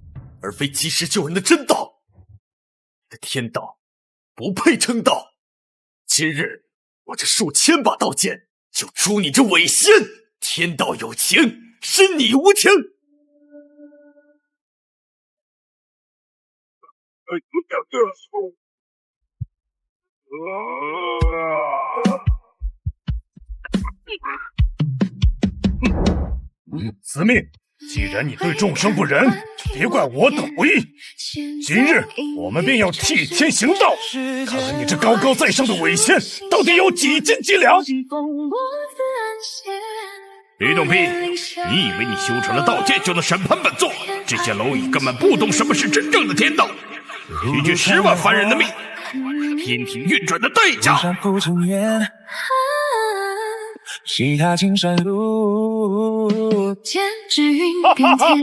而非及时救人的真道。你的天道不配称道。今日我这数千把刀剑就诛你这伪仙！天道有情，身你无情。司命，既然你对众生不仁，就别怪我等不义。今日我们便要替天行道，看看你这高高在上的伪仙到底有几斤几两。吕洞宾，你以为你修成了道剑就能审判本座？这些蝼蚁根本不懂什么是真正的天道，区区10万凡人的命，天庭运转的代价。西踏青山路，剑指云边天。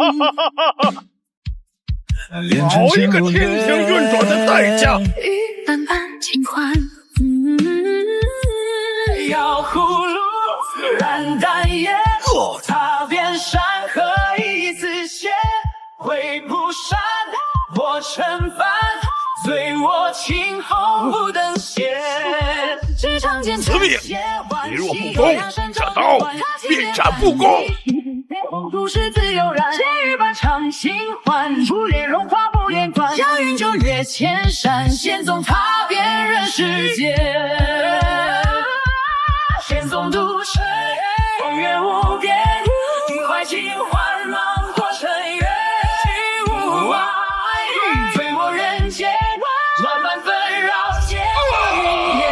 好一个天庭运转的代价！雨般般轻缓，摇葫芦，燃丹烟，踏遍山河一次血，会菩萨我尘凡，醉我青红不等闲。司命，你若不公，这刀便斩不公。红土是自由然，千羽般长心环，不恋荣华不恋冠，祥云就越千山，仙宗踏遍人世间，仙宗渡尘，风月无边，怀情幻茫过尘缘，心无爱，醉我人间，乱漫纷扰间语言。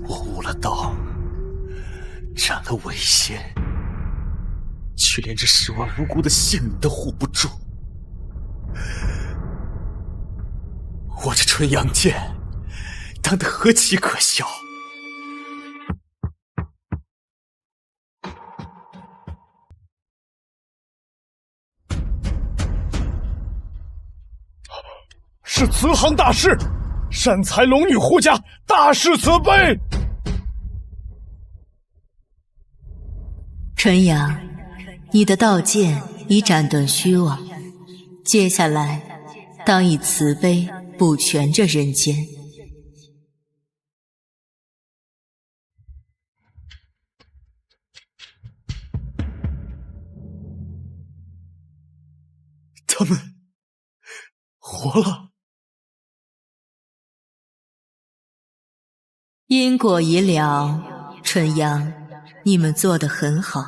我悟了道，斩了伪仙，却连这10万无辜的县民都护不住。我这纯阳剑当得何其可笑！是慈航大师，善财龙女护驾，大施慈悲。纯阳，你的道剑已斩断虚妄，接下来当以慈悲补全这人间。他们活了。因果已了，春阳，你们做得很好。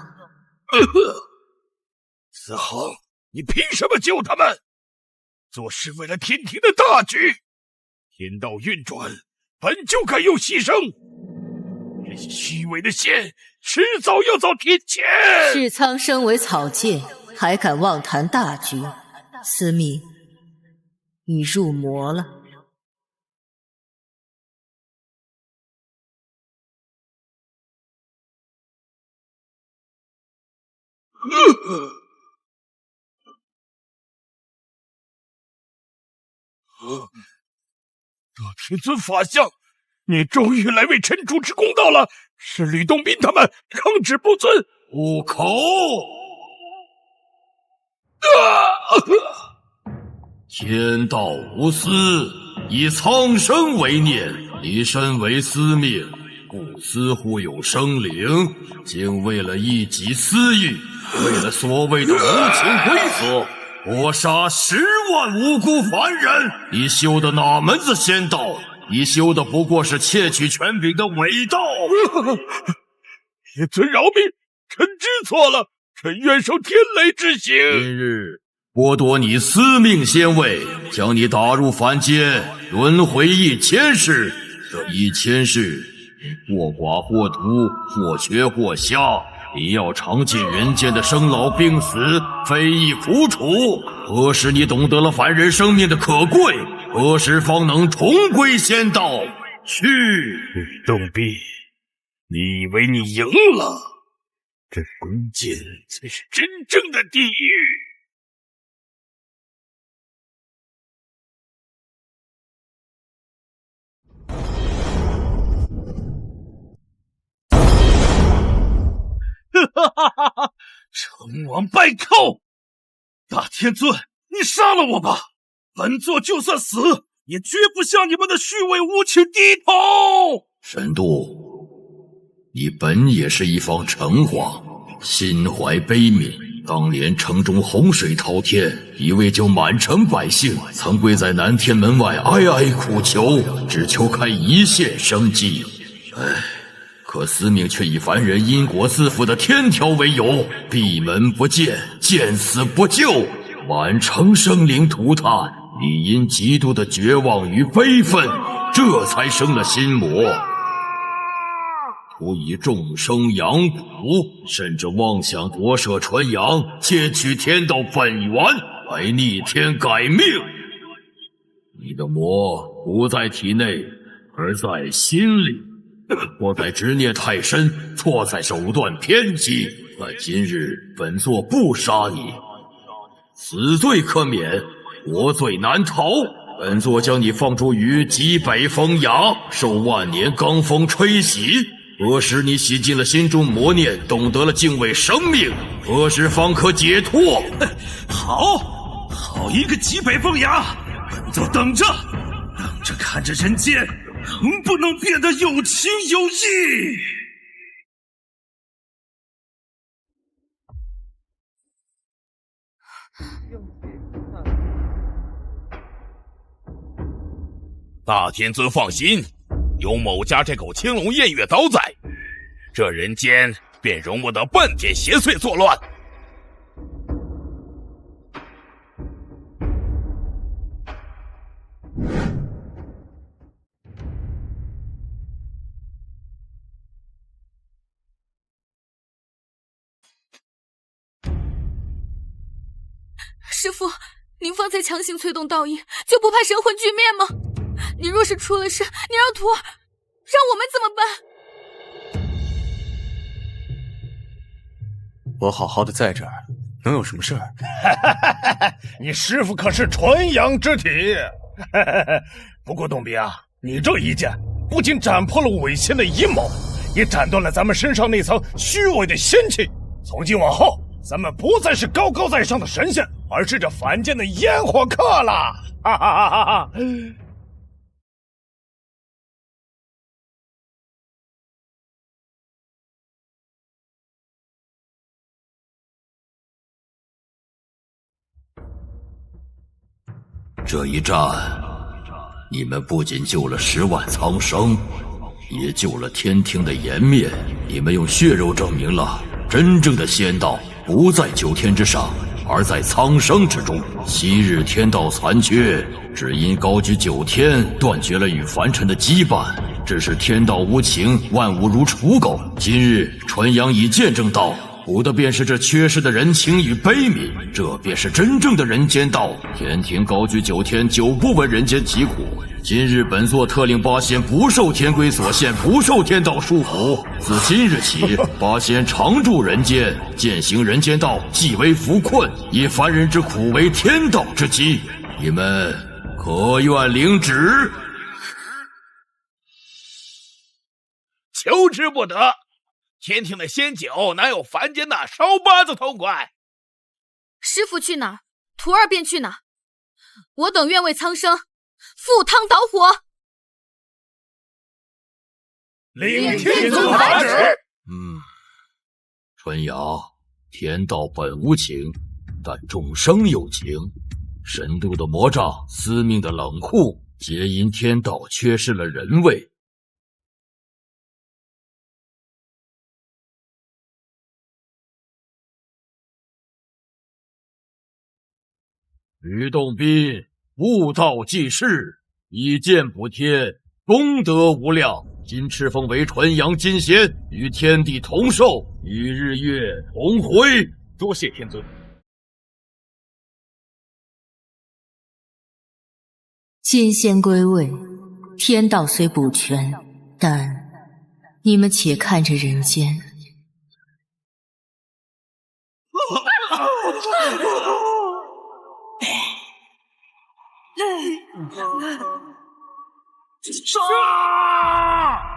子恒，你凭什么救他们？做事为了天庭的大局，天道运转本就该有牺牲。这些虚伪的仙，迟早要遭天谴。世苍生为草芥，还敢妄谈大局？司命，你入魔了。大天尊法相，你终于来为臣主持公道了。是吕洞宾他们抗旨不遵。悟口！天道无私，以苍生为念。你身为司命，故似乎有生灵，竟为了一己私欲，为了所谓的无情规则，活杀10万无辜凡人。你修的哪门子仙道？你修的不过是窃取权柄的伪道。天尊饶命，臣知错了，臣愿受天雷之刑。今日剥夺你司命仙位，将你打入凡间，轮回1000世。这1000世，或寡或独，或缺或瞎，你要尝尽人间的生老病死，非议苦楚。何时你懂得了凡人生命的可贵？何时方能重归仙道？去！吕洞宾，你以为你赢了？这人间才是真正的地狱。哈哈哈哈！成王败寇！大天尊，你杀了我吧！本座就算死，也绝不向你们的虚伪无情低头！神度，你本也是一方城隍，心怀悲悯。当年城中洪水滔天，一为救满城百姓，曾跪在南天门外哀哀苦求，只求开一线生机。唉，可司命却以凡人因果自负的天条为由，闭门不见，见死不救，满城生灵涂炭。你因极度的绝望与悲愤，这才生了心魔，图以众生养蛊，甚至妄想夺舍纯阳，窃取天道本源，来逆天改命。你的魔不在体内，而在心里。错在执念太深，错在手段偏激。但今日本座不杀你，死罪可免，活罪难逃。本座将你放逐于极北风崖，受万年罡风吹洗。何时你洗尽了心中魔念，懂得了敬畏生命，何时方可解脱？好一个极北风崖！本座等着看着人间能不能变得有情有义。大天尊放心，有某家这口青龙偃月刀在，这人间便容不得半点邪祟作乱。师父，您方才强行催动道音，就不怕神魂俱灭吗？你若是出了事，你让徒儿，让我们怎么办？我好好的在这儿，能有什么事儿？你师父可是纯阳之体。不过洞宾啊，你这一剑不仅斩破了伪仙的阴谋，也斩断了咱们身上那层虚伪的仙气。从今往后，咱们不再是高高在上的神仙，而是这凡间的烟火客了！哈哈哈哈哈！这一战，你们不仅救了10万苍生，也救了天庭的颜面。你们用血肉证明了真正的仙道不在9天之上，而在苍生之中。昔日天道残缺，只因高居9天，断绝了与凡尘的羁绊。只是天道无情，万物如刍狗。今日纯阳已见证到，补的便是这缺失的人情与悲悯，这便是真正的人间道。天庭高居9天，久不闻人间疾苦。今日本座特令八仙不受天规所限，不受天道束缚。自今日起，八仙常驻人间，践行人间道，既为扶困，以凡人之苦为天道之基。你们可愿领旨？求之不得。天庭的仙酒哪有凡间那烧巴子痛快？师父去哪儿，徒儿便去哪儿。我等愿为苍生赴汤蹈火。领天尊法旨。春阳，天道本无情，但众生有情。神都的魔障，司命的冷酷，皆因天道缺失了人味。吕洞宾悟道济世，以剑补天，功德无量。今敕封为纯阳金仙，与天地同寿，与日月同辉。多谢天尊。金仙归位，天道虽补全，但你们且看着人间。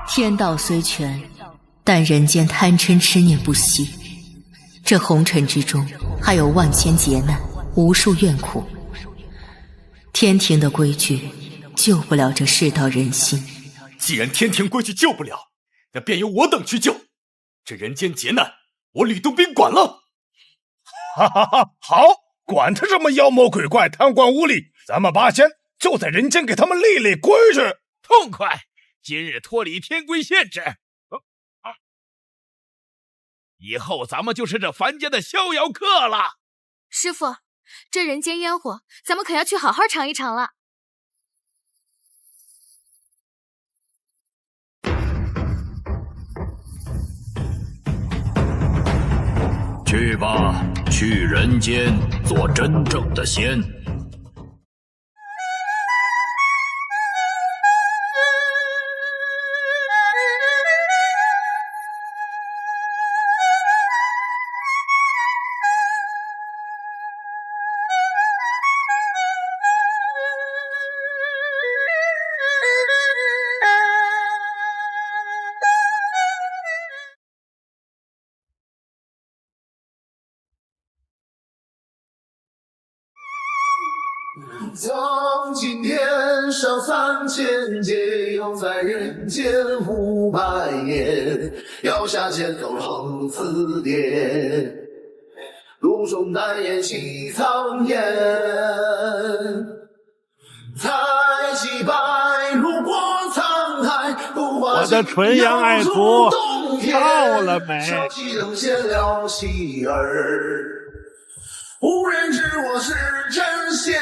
天道虽全，但人间贪嗔痴念不息。这红尘之中，还有万千劫难，无数怨苦。天庭的规矩救不了这世道人心。既然天庭规矩救不了，那便由我等去救。这人间劫难，我吕洞宾管了。哈哈哈，好，管他什么妖魔鬼怪、贪官污吏，咱们八仙就在人间给他们立立规矩。痛快！今日脱离天规限制，以后咱们就是这凡间的逍遥客了。师父，这人间烟火，咱们可要去好好尝一尝了。去吧，去人间做真正的仙。将今天上3000劫，又在人间500年，要下剑走横刺跌，路中难言起苍烟。才几百路过沧海，不化我的纯阳爱徒到了没？烧起灯现了妻儿，无人知我是真仙。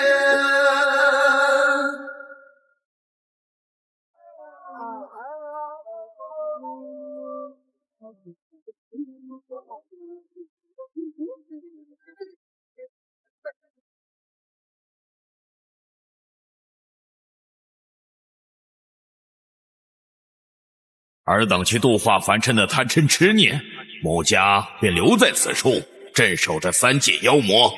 尔等去度化凡尘的贪嗔痴念，某家便留在此处，镇守着3界妖魔。